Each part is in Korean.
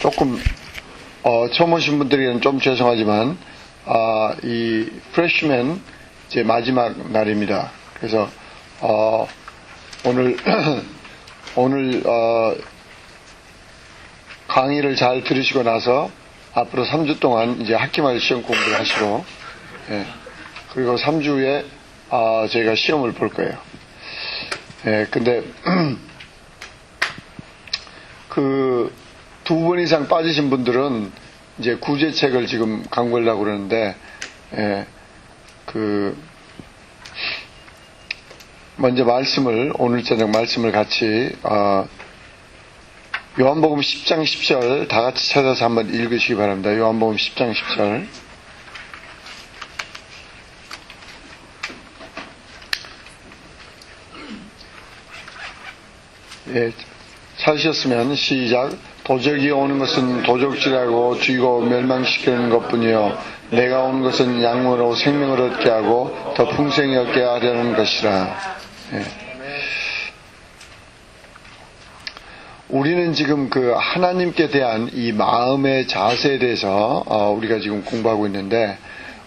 조금 처음 오신 분들에게는 좀 죄송하지만 이 프레시맨 이제 마지막 날입니다. 그래서 오늘 강의를 잘 들으시고 나서 앞으로 3주 동안 이제 학기말 시험 공부를 하시고, 예, 그리고 3주 후에 저희가 시험을 볼 거예요. 예, 근데 그 2번 이상 빠지신 분들은 이제 구제책을 지금 강구하려고 그러는데, 예, 먼저 오늘 저녁 말씀을 같이 요한복음 10장 10절 다 같이 찾아서 한번 읽으시기 바랍니다. 요한복음 10장 10절. 예, 찾으셨으면 시작. 도적이 오는 것은 도적질하고 죽이고 멸망시키는 것뿐이요 내가 온 것은 양으로 생명을 얻게 하고 더 풍성히 얻게 하려는 것이라. 예. 우리는 지금 그 하나님께 대한 이 마음의 자세에 대해서 우리가 지금 공부하고 있는데,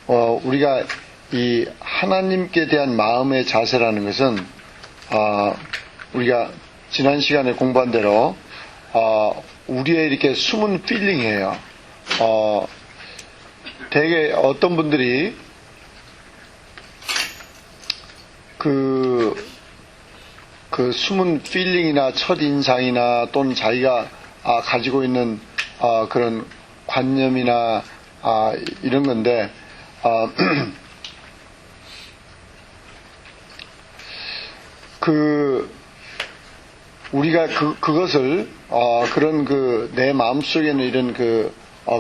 우리가 이 하나님께 대한 마음의 자세라는 것은 우리가 지난 시간에 공부한 대로 우리의 이렇게 숨은 필링이에요. 되게 어떤 분들이 그 숨은 필링이나 첫인상이나 또는 자기가 가지고 있는 그런 관념이나 이런 건데, 우리가 그것을 그런 내 마음속에는 이런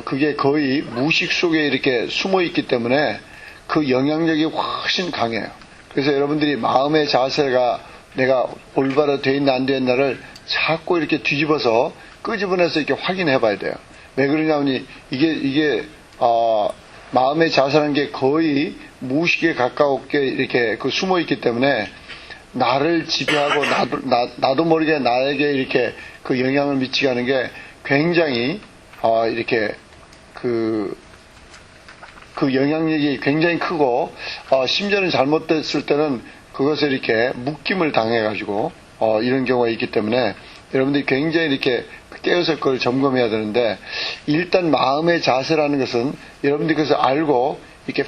그게 거의 무의식 속에 이렇게 숨어 있기 때문에 그 영향력이 훨씬 강해요. 그래서 여러분들이 마음의 자세가 내가 올바로 돼 있나 안 돼 있나를 자꾸 이렇게 뒤집어서 끄집어내서 이렇게 확인해 봐야 돼요. 왜 그러냐면 이게 마음의 자세라는 게 거의 무의식에 가깝게 이렇게 숨어 있기 때문에 나를 지배하고 나도 모르게 나에게 이렇게 그 영향을 미치게 하는 게 굉장히 이렇게 그 영향력이 굉장히 크고 심지어는 잘못됐을 때는 그것을 이렇게 묶임을 당해가지고 이런 경우가 있기 때문에 여러분들이 굉장히 이렇게 깨어서 그걸 점검해야 되는데, 일단 마음의 자세라는 것은 여러분들이 그것을 알고 이렇게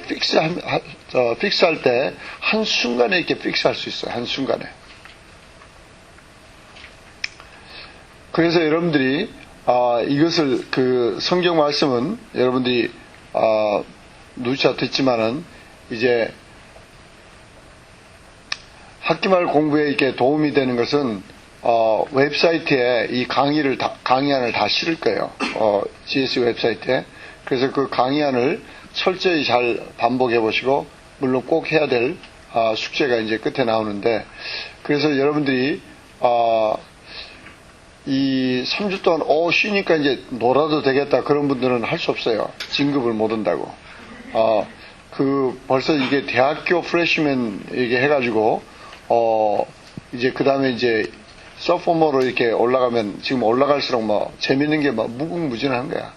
픽스할 때 한순간에 이렇게 픽스할 수 있어요. 한순간에. 그래서 여러분들이 이것을 성경 말씀은 여러분들이 누차 듣지만은 이제 학기말 공부에 이렇게 도움이 되는 것은 웹사이트에 이 강의안을 다 실을 거예요. GS 웹사이트에. 그래서 그 강의안을 철저히 잘 반복해 보시고, 물론 꼭 해야 될 숙제가 이제 끝에 나오는데, 그래서 여러분들이 이 3주 동안 쉬니까 이제 놀아도 되겠다 그런 분들은 할 수 없어요. 진급을 못 한다고. 벌써 이게 대학교 프레시맨 이게 해가지고 이제 그 다음에 이제 소포모로 이렇게 올라가면 지금 올라갈수록 재밌는 게 무궁무진한 거야.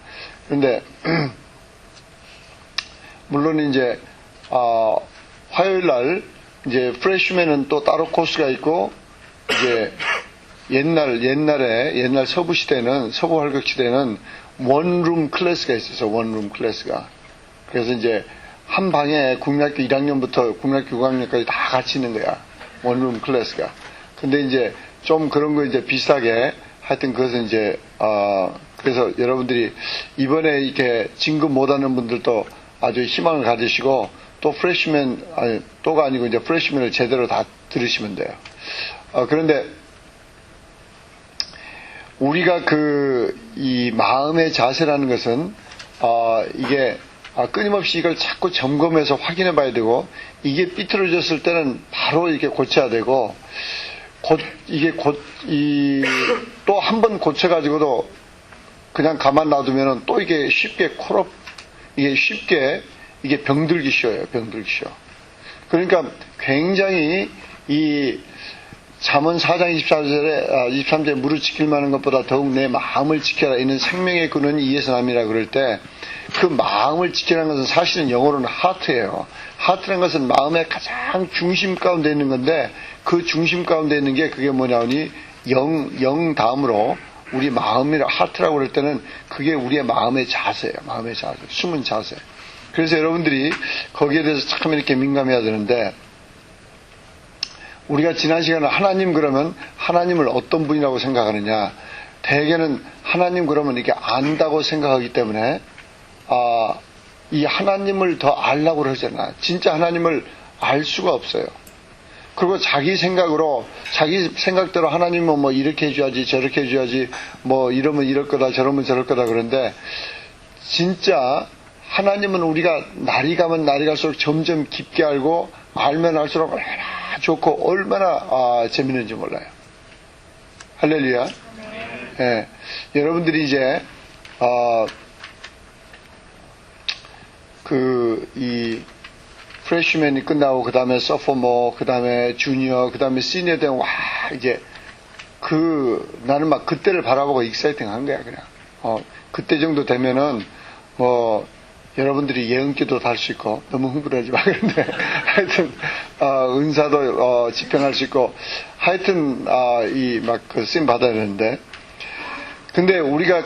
그런데 물론 이제 화요일 날 이제 프레시맨은 또 따로 코스가 있고, 이제 옛날 서부 활극 시대는 원룸 클래스가 있었어. 원룸 클래스가. 그래서 이제 한 방에 국민학교 1학년부터 국민학교 6학년까지 다 같이 있는 거야. 원룸 클래스가. 근데 이제 좀 그런 거 이제 비슷하게 하여튼 그것은 이제 그래서 여러분들이 이번에 이렇게 진급 못하는 분들도 아주 희망을 가지시고, 또 또가 아니고 이제 프레시맨을 제대로 다 들으시면 돼요. 그런데 우리가 이 마음의 자세라는 것은 이게 끊임없이 이걸 자꾸 점검해서 확인해 봐야 되고, 이게 삐뚤어졌을 때는 바로 이렇게 고쳐야 되고, 또 한 번 고쳐가지고도 그냥 가만 놔두면은 또 이게 쉽게 이게 병들기 쉬워요. 병들기 쉬워. 그러니까 굉장히 잠언 4장 23절에 무릇 지킬 만한 것보다 더욱 내 마음을 지켜라. 이는 생명의 근원이 이에서 남이라 그럴 때 그 마음을 지키라는 것은 사실은 영어로는 하트예요. 하트라는 것은 마음의 가장 중심 가운데 있는 건데 그 중심 가운데 있는 게 그게 뭐냐니 영 다음으로 우리 마음이라 하트라고 그럴 때는 그게 우리의 마음의 자세예요. 마음의 자세, 숨은 자세. 그래서 여러분들이 거기에 대해서 참 이렇게 민감해야 되는데 우리가 지난 시간에 하나님 그러면 하나님을 어떤 분이라고 생각하느냐. 대개는 하나님 그러면 이렇게 안다고 생각하기 때문에 이 하나님을 더 알라고 그러잖아. 진짜 하나님을 알 수가 없어요. 그리고 자기 생각대로 하나님은 뭐 이렇게 해줘야지 저렇게 해줘야지 뭐 이러면 이럴 거다 저러면 저럴 거다 그런데 진짜 하나님은 우리가 날이 가면 날이 갈수록 점점 깊게 알고 알면 알수록 얼마나 좋고 얼마나 재밌는지 몰라요. 할렐루야. 네. 여러분들이 이제 이 프레시맨이 끝나고 그 다음에 서포머, 그 다음에 주니어, 그 다음에 시니어 되면 이제 나는 막 그때를 바라보고 익사이팅한 거야 그냥. 그때 정도 되면은 여러분들이 예언기도도 할 수 있고 너무 흥분하지 마. 그런데 하여튼 은사도 집행할 수 있고 하여튼 그 쓰임 받아야 되는데 근데 우리가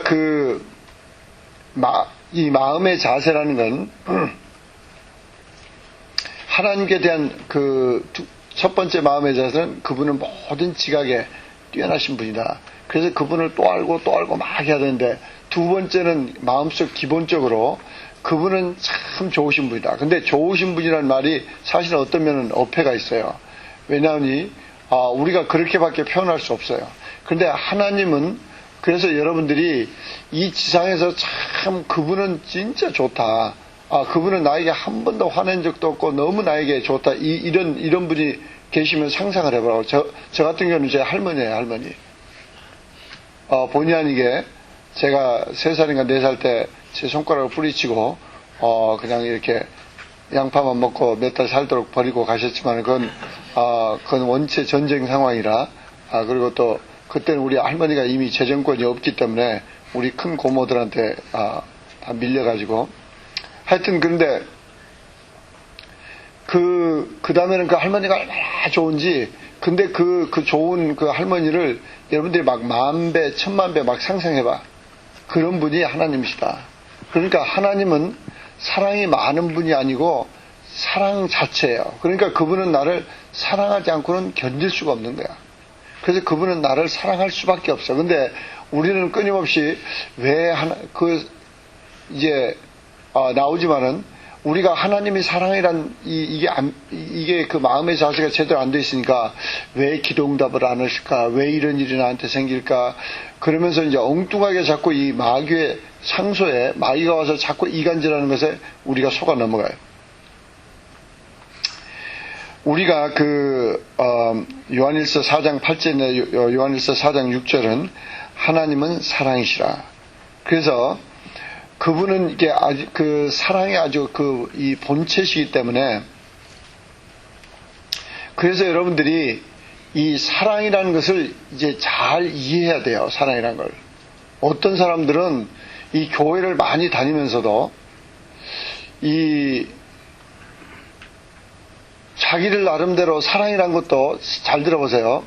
이 마음의 자세라는 건 하나님께 대한 첫 번째 마음의 자세는 그분은 모든 지각에 뛰어나신 분이다. 그래서 그분을 또 알고 막 해야 되는데 두 번째는 마음속 기본적으로 그분은 참 좋으신 분이다. 근데 좋으신 분이라는 말이 사실은 어떤 면은 어폐가 있어요. 왜냐하니 우리가 그렇게밖에 표현할 수 없어요. 그런데 하나님은 그래서 여러분들이 이 지상에서 참 그분은 진짜 좋다. 그분은 나에게 한 번도 화낸 적도 없고 너무 나에게 좋다. 이런 분이 계시면 상상을 해보라고. 저 같은 경우는 제 할머니예요, 할머니. 본의 아니게 제가 3살인가 4살 때 제 손가락을 뿌리치고, 그냥 이렇게 양파만 먹고 몇 달 살도록 버리고 가셨지만, 그건 원체 전쟁 상황이라, 그리고 또, 그때는 우리 할머니가 이미 재정권이 없기 때문에, 우리 큰 고모들한테, 다 밀려가지고, 하여튼, 그런데, 그 다음에는 그 할머니가 얼마나 좋은지, 근데 그 좋은 그 할머니를 여러분들이 막 10,000배, 10,000,000배 막 상상해봐. 그런 분이 하나님이시다. 그러니까 하나님은 사랑이 많은 분이 아니고 사랑 자체예요. 그러니까 그분은 나를 사랑하지 않고는 견딜 수가 없는 거야. 그래서 그분은 나를 사랑할 수밖에 없어. 근데 우리는 끊임없이 이제 나오지만은 우리가 하나님이 사랑이란 이게 그 마음의 자세가 제대로 안 돼 있으니까 왜 기도응답을 안 하실까? 왜 이런 일이 나한테 생길까? 그러면서 이제 엉뚱하게 자꾸 이 마귀의 상소에 마귀가 와서 자꾸 이간질하는 것에 우리가 속아 넘어가요. 우리가 요한일서 4장 8절이나 요한일서 4장 6절은 하나님은 사랑이시라. 그래서 그분은 이게 아주 사랑이 아주 이 본체시기 때문에 그래서 여러분들이 이 사랑이라는 것을 이제 잘 이해해야 돼요. 사랑이라는 걸. 어떤 사람들은 이 교회를 많이 다니면서도 자기를 나름대로 사랑이라는 것도 잘 들어보세요.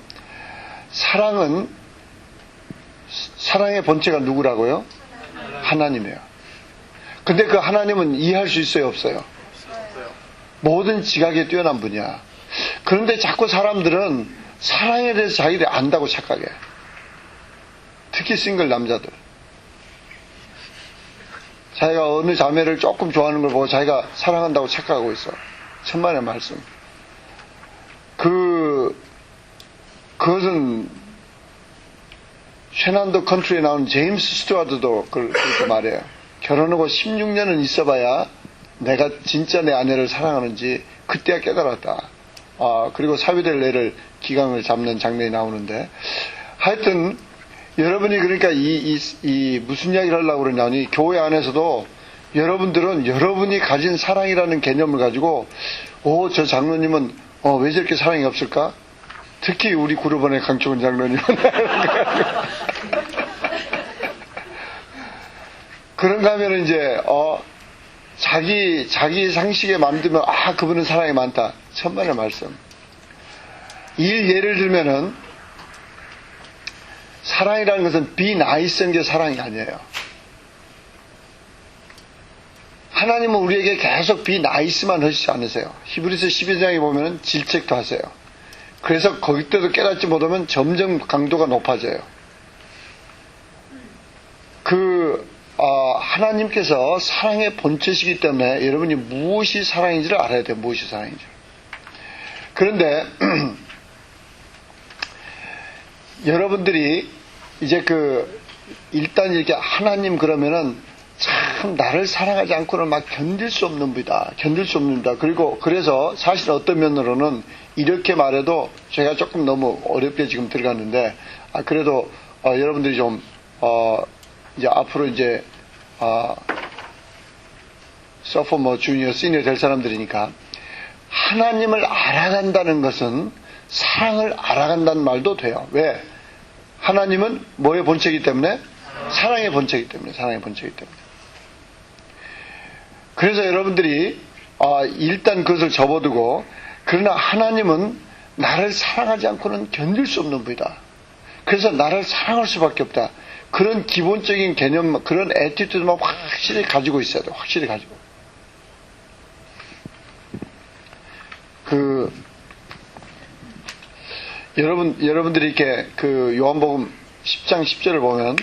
사랑의 본체가 누구라고요? 하나님이에요. 근데 그 하나님은 이해할 수 있어요, 없어요? 모든 지각에 뛰어난 분이야. 그런데 자꾸 사람들은 사랑에 대해서 자기들이 안다고 착각해. 특히 싱글 남자들. 자기가 어느 자매를 조금 좋아하는 걸 보고 자기가 사랑한다고 착각하고 있어. 천만의 말씀. 그것은 쉐난도 컨트리에 나온 제임스 스튜어트도 그렇게 말해요. 결혼하고 16년은 있어봐야 내가 진짜 내 아내를 사랑하는지 그때야 깨달았다. 그리고 사위될 애를 기강을 잡는 장면이 나오는데 하여튼 여러분이 그러니까 이 무슨 이야기를 하려고 그러냐니 교회 안에서도 여러분들은 여러분이 가진 사랑이라는 개념을 가지고 저 장로님은 왜 저렇게 사랑이 없을까? 특히 우리 그룹원의 강초근 장로님은 그런가 하면 이제 자기 상식에 만들면 그분은 사랑이 많다. 천만의 말씀. 예를 들면은 사랑이라는 것은 비나이스한 게 사랑이 아니에요. 하나님은 우리에게 계속 비나이스만 하시지 않으세요. 히브리서 12장에 보면은 질책도 하세요. 그래서 거기 때도 깨닫지 못하면 점점 강도가 높아져요. 하나님께서 사랑의 본체시기 때문에 여러분이 무엇이 사랑인지를 알아야 돼요. 무엇이 사랑인지. 그런데 여러분들이 이제 일단 이렇게 하나님 그러면은 참 나를 사랑하지 않고는 막 견딜 수 없는 분이다. 견딜 수 없는 분이다. 그래서 사실 어떤 면으로는 이렇게 말해도 제가 조금 너무 어렵게 지금 들어갔는데, 그래도 여러분들이 좀 이제 앞으로 이제 소포머, 주니어, 시니어 될 사람들이니까 하나님을 알아간다는 것은 사랑을 알아간다는 말도 돼요. 왜? 하나님은 뭐의 본체이기 때문에? 사랑의 본체이기 때문에. 사랑의 본체이기 때문에. 그래서 여러분들이 일단 그것을 접어두고, 그러나 하나님은 나를 사랑하지 않고는 견딜 수 없는 분이다. 그래서 나를 사랑할 수밖에 없다. 그런 기본적인 개념, 그런 애티튜드만 확실히 가지고 있어야 돼요. 확실히 가지고. 여러분들이 이렇게 요한복음 10장 10절을 보면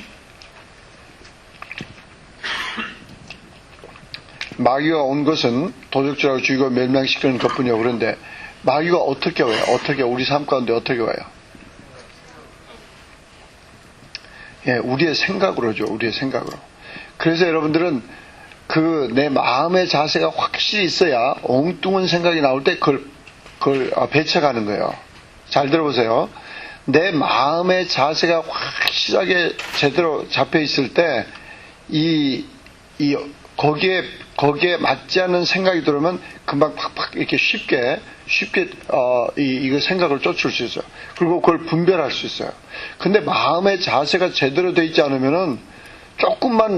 마귀가 온 것은 도적질하고 죽이고 멸망시키는 것뿐이요. 그런데 마귀가 어떻게 와요? 우리 삶 가운데 어떻게 와요? 우리의 생각으로죠. 우리의 생각으로. 그래서 여러분들은 내 마음의 자세가 확실히 있어야 엉뚱한 생각이 나올 때 그걸 배척하는 거예요. 잘 들어보세요. 내 마음의 자세가 확실하게 제대로 잡혀 있을 때 거기에 맞지 않는 생각이 들어오면 금방 팍팍 이렇게 쉽게 이거 생각을 쫓을 수 있어요. 그리고 그걸 분별할 수 있어요. 근데 마음의 자세가 제대로 되어 있지 않으면은 조금만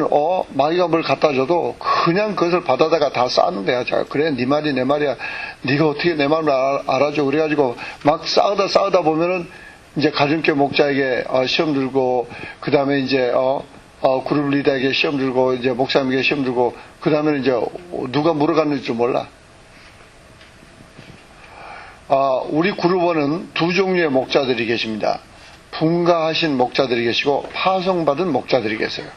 마귀가 뭘 갖다 줘도 그냥 그것을 받아다가 다 쌓는 거야. 그래 네 말이 내 말이야. 네가 어떻게 내 마음을 알아줘. 그래가지고 막 싸우다 보면은 이제 가정교회 목자에게 시험 들고, 그 다음에 이제 그룹 리더에게 시험 들고, 이제 목사님에게 시험 들고, 그 다음에는 이제 누가 물어갔는지 줄 몰라. 우리 그룹원은 두 종류의 목자들이 계십니다. 분가하신 목자들이 계시고 파송받은 목자들이 계세요.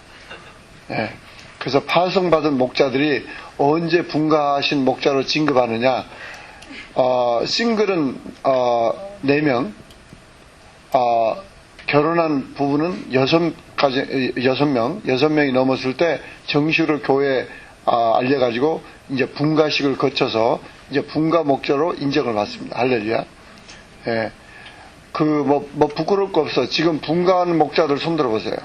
그래서 파송받은 목자들이 언제 분가하신 목자로 진급하느냐? 싱글은 4명, 결혼한 부부는 6명이 넘었을 때 정식으로 교회에 알려가지고 이제 분가식을 거쳐서 이제 분가 목자로 인정을 받습니다. 할렐루야. 부끄러울 거 없어. 지금 분가하는 목자들 손 들어보세요.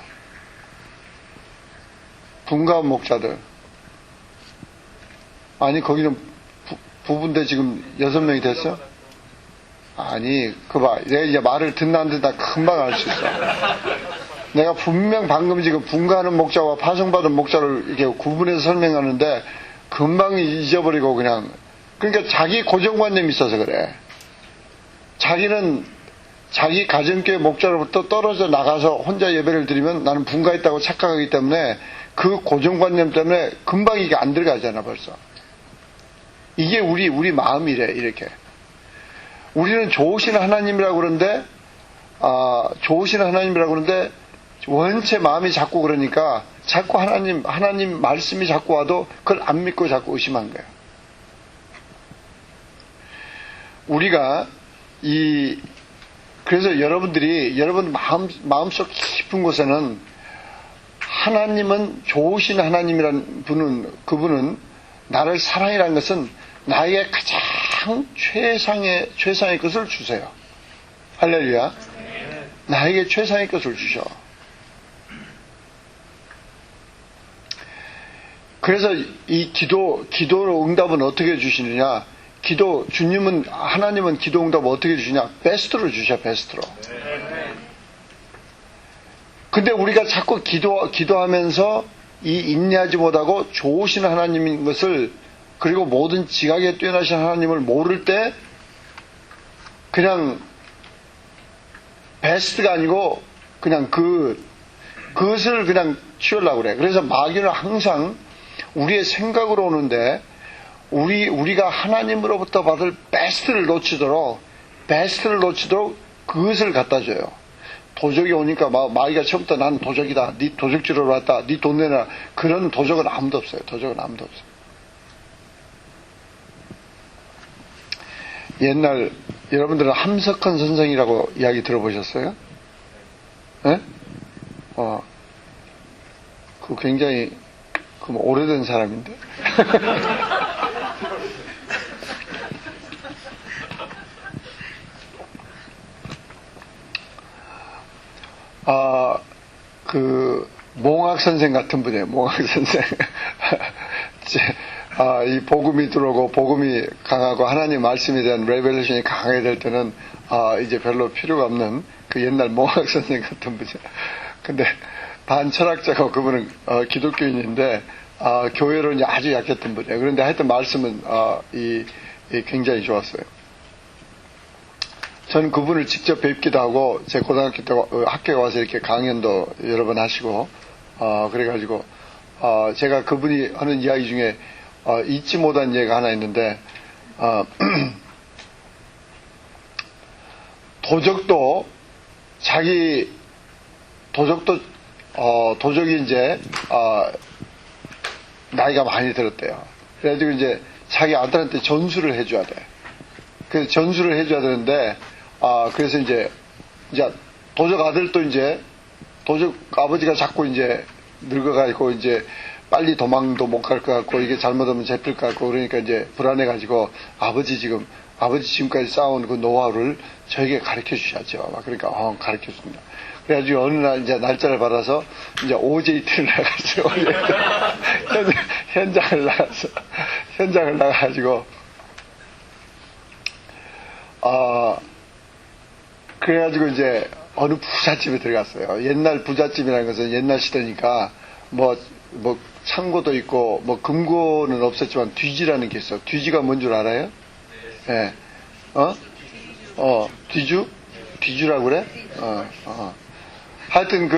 분가한 목자들. 아니, 거기는 부부인데 지금 6명이 됐어? 아니, 내가 이제 말을 듣나 안 듣나 금방 알 수 있어. 내가 분명 방금 지금 분가하는 목자와 파송받은 목자를 이렇게 구분해서 설명하는데 금방 잊어버리고 그러니까 자기 고정관념이 있어서 그래. 자기는 자기 가정교회 목자로부터 떨어져 나가서 혼자 예배를 드리면 나는 분가했다고 착각하기 때문에 그 고정관념 때문에 금방 이게 안 들어가잖아 벌써. 이게 우리 마음이래. 이렇게 우리는 좋으신 하나님이라고 그러는데 원체 마음이 자꾸 그러니까 자꾸 하나님 말씀이 자꾸 와도 그걸 안 믿고 자꾸 의심한 거예요. 우리가 그래서 여러분 마음속 깊은 곳에는 하나님은 좋으신 하나님이라는 그분은 나를 사랑이라는 것은 나에게 가장 최상의 것을 주세요. 할렐루야. 나에게 최상의 것을 주셔. 그래서 이 기도로 응답은 어떻게 주시느냐? 하나님은 기도 응답 어떻게 주시냐? 베스트로 주셔, 베스트로. 근데 우리가 자꾸 기도하면서 이 인내하지 못하고 좋으신 하나님인 것을, 그리고 모든 지각에 뛰어나신 하나님을 모를 때 그냥 베스트가 아니고 그냥 그것을 그냥 취하려고 그래. 그래서 마귀는 항상 우리의 생각으로 오는데 우리가 하나님으로부터 받을 베스트를 놓치도록 그것을 갖다 줘요. 도적이 오니까 마귀가 처음부터 나는 도적이다. 네 도적질하러 왔다. 네 돈 내놔. 그런 도적은 아무도 없어요. 옛날 여러분들은 함석헌 선생이라고 이야기 들어보셨어요? 네? 그 굉장히 오래된 사람인데. 몽학 선생 같은 분이에요. 몽학 선생. 이 복음이 들어오고 복음이 강하고 하나님 말씀에 대한 레벨레이션이 강하게 될 때는 이제 별로 필요가 없는 그 옛날 몽학 선생 같은 분이에요. 근데 반철학자고 그분은 기독교인인데 교회로는 아주 약했던 분이에요. 그런데 하여튼 말씀은 굉장히 좋았어요. 저는 그분을 직접 뵙기도 하고 제 고등학교 때 학교에 와서 이렇게 강연도 여러 번 하시고 그래가지고 제가 그분이 하는 이야기 중에 잊지 못한 예가 하나 있는데 도적이 이제 나이가 많이 들었대요. 그래가지고 이제 자기 아들한테 전수를 해줘야 돼. 그래서 전수를 해줘야 되는데 그래서 이제 도적 아들도 이제 도적 아버지가 자꾸 이제 늙어가지고 이제 빨리 도망도 못 갈 것 같고 이게 잘못하면 잡힐 것 같고 그러니까 이제 불안해가지고 아버지 지금까지 쌓아온 그 노하우를 저에게 가르쳐 주셔야죠. 그러니까 가르쳐 줍니다. 그래가지고 어느 날 이제 날짜를 받아서 이제 OJT를 나갔어요. 현장을 나가가지고 그래가지고 이제 어느 부잣집에 들어갔어요. 옛날 부잣집이라는 것은 옛날 시대니까 뭐 창고도 있고 금고는 없었지만 뒤지라는 게 있어. 뒤지가 뭔 줄 알아요? 예. 뒤주라고 그래? 하여튼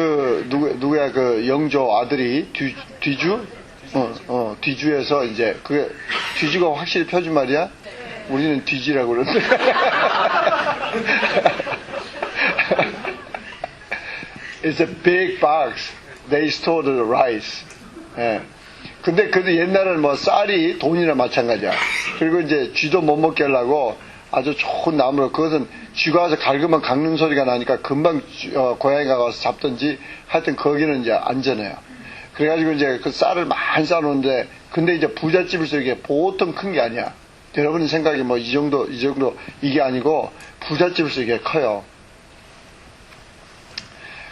누구야 영조 아들이 뒤주? 뒤주에서 이제 뒤주가 확실히 펴준 말이야? 우리는 뒤지라고 그러는데. It's a big box. They store the rice. 예. 근데 옛날에는 쌀이 돈이나 마찬가지야. 그리고 이제 쥐도 못 먹게 하려고 아주 좋은 나무로, 그것은 쥐가 와서 갈그면 깎는 소리가 나니까 금방 고양이가 와서 잡든지 하여튼 거기는 이제 안전해요. 그래가지고 이제 그 쌀을 많이 싸놓는데, 근데 이제 부잣집에서 이게 보통 큰 게 아니야. 여러분 생각이 이 정도 이게 아니고 부잣집에서 이게 커요.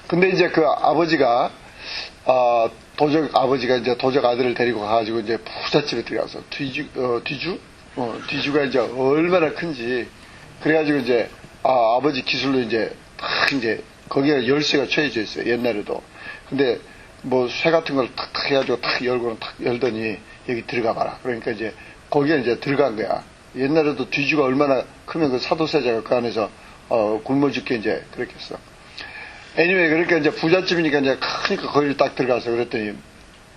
근데 이제 그 아버지가 도적 아들을 데리고 가가지고 이제 부잣집에 들어가서 뒤주가 이제 얼마나 큰지, 그래가지고 이제 아버지 기술로 이제 거기에 열쇠가 쳐져 있어요. 옛날에도. 근데 쇠 같은 걸 탁 해가지고 탁 열고는 탁 열더니 여기 들어가 봐라. 그러니까 이제 거기에 이제 들어간 거야. 옛날에도 뒤주가 얼마나 크면 그 사도세자가 그 안에서 굶어 죽게 이제 그렇게 했어. anyway, 그러니까 이제 부잣집이니까 이제 크니까 거기를 딱 들어가서 그랬더니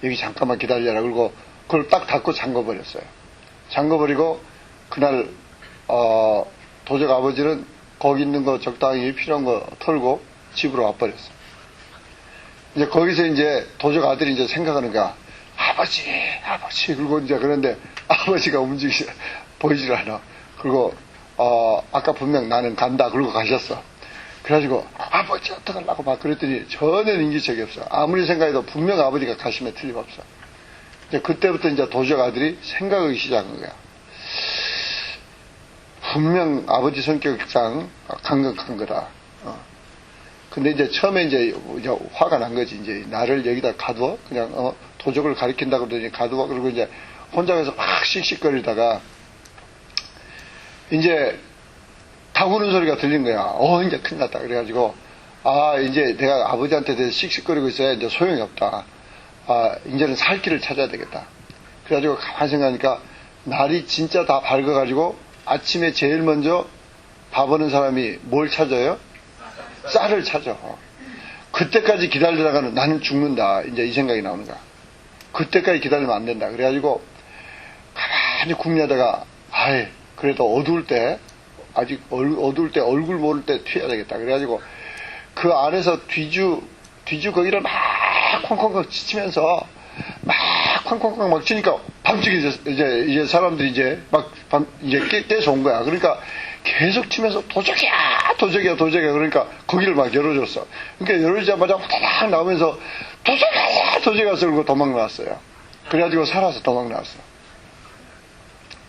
여기 잠깐만 기다려라. 그리고 그걸 딱 닫고 잠궈버렸어요. 잠궈버리고 그날 도적 아버지는 거기 있는 거 적당히 필요한 거 털고 집으로 와버렸어. 이제 거기서 이제 도적 아들이 이제 생각하는 거야. 아버지. 그리고 이제 그런데 아버지가 보이질 않아. 그리고 아까 분명 나는 간다. 그러고 가셨어. 그래가지고 아버지 어떡하려고 막 그랬더니 전혀 인기척이 없어. 아무리 생각해도 분명 아버지가 가심에 틀림없어. 이제 그때부터 이제 도적 아들이 생각하기 시작한 거야. 분명 아버지 성격상 강력한 거다. 근데 이제 처음에 이제 화가 난 거지. 이제 나를 여기다 가두어? 그냥 도적을 가리킨다고 그러더니 가두어? 그리고 이제 혼자 가서 막 씩씩거리다가 이제 다구는 소리가 들린 거야. 이제 큰일 났다. 그래가지고, 이제 내가 아버지한테 대해서 씩씩거리고 있어야 이제 소용이 없다. 이제는 살 길을 찾아야 되겠다. 그래가지고 가만히 생각하니까 날이 진짜 다 밝아가지고 아침에 제일 먼저 밥 하는 사람이 뭘 찾아요? 쌀을 찾아. 그때까지 기다리다가는 나는 죽는다. 이제 이 생각이 나오는 거야. 그때까지 기다리면 안 된다. 그래가지고 가만히 궁리하다가 그래도 어두울 때 아직 어두울 때 얼굴 모를 때 튀어야 되겠다. 그래가지고 그 안에서 뒤주 거기를 막 쾅쾅쾅 치면서 막 쾅쾅쾅 막 치니까 밤중에 이제 사람들이 이제 막 이제 깨서 온 거야. 그러니까 계속 치면서 도적이야. 그러니까 거기를 막 열어줬어. 그러니까 열어주자마자 후다닥 나오면서 도적이야. 그러고 도망 나왔어요. 그래가지고 살아서 도망 나왔어.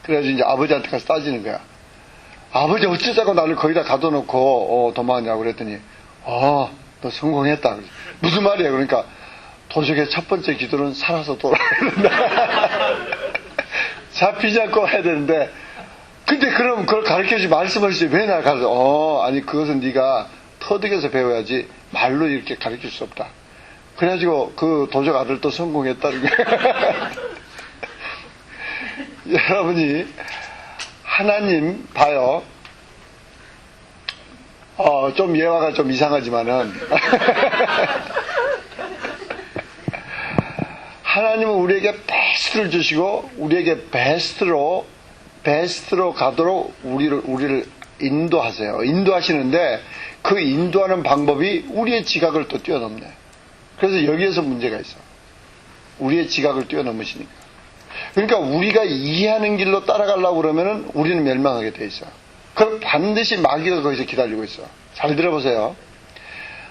그래가지고 이제 아버지한테 가서 따지는 거야. 아버지 어쩌자고 나를 거기다 가둬놓고 도망하냐고 그랬더니 너 성공했다. 무슨 말이야? 그러니까 도적의 첫 번째 기도는 살아서 돌아야 된다. 잡히지 않고 해야 되는데 근데 그럼 그걸 가르쳐주지 말씀하시지 왜 나 가서 아니 그것은 네가 터득해서 배워야지 말로 이렇게 가르칠 수 없다. 그래가지고 그 도적 아들도 성공했다는 거야. 여러분이 하나님 봐요. 좀 예화가 좀 이상하지만은 하나님은 우리에게 베스트를 주시고 우리에게 베스트로 가도록 우리를 인도하세요. 인도하시는데 그 인도하는 방법이 우리의 지각을 또 뛰어넘네. 그래서 여기에서 문제가 있어. 우리의 지각을 뛰어넘으시니까. 그러니까 우리가 이해하는 길로 따라가려고 그러면은 우리는 멸망하게 돼 있어. 그럼 반드시 마귀가 거기서 기다리고 있어. 잘 들어보세요.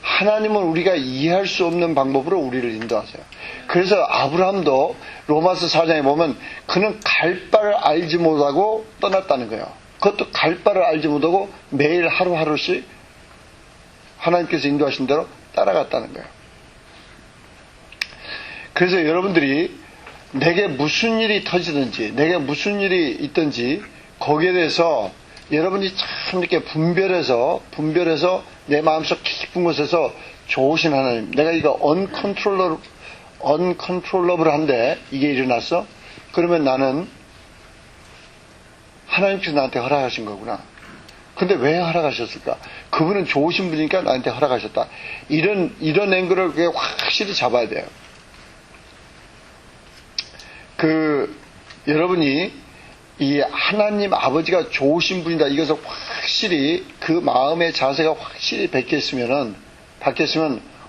하나님은 우리가 이해할 수 없는 방법으로 우리를 인도하세요. 그래서 아브라함도 로마서 4장에 보면 그는 갈 바를 알지 못하고 떠났다는 거예요. 그것도 갈 바를 알지 못하고 매일 하루하루씩 하나님께서 인도하신 대로 따라갔다는 거예요. 그래서 여러분들이 내게 무슨 일이 터지든지 내게 무슨 일이 있든지 거기에 대해서 여러분이 참 이렇게 분별해서 내 마음속 깊은 곳에서 좋으신 하나님, 내가 이거 uncontrollable한데 이게 일어났어? 그러면 나는 하나님께서 나한테 허락하신 거구나. 근데 왜 허락하셨을까? 그분은 좋으신 분이니까 나한테 허락하셨다. 이런 앵글을 확실히 잡아야 돼요. 여러분이 이 하나님 아버지가 좋으신 분이다. 이것을 확실히 그 마음의 자세가 확실히 바뀌었으면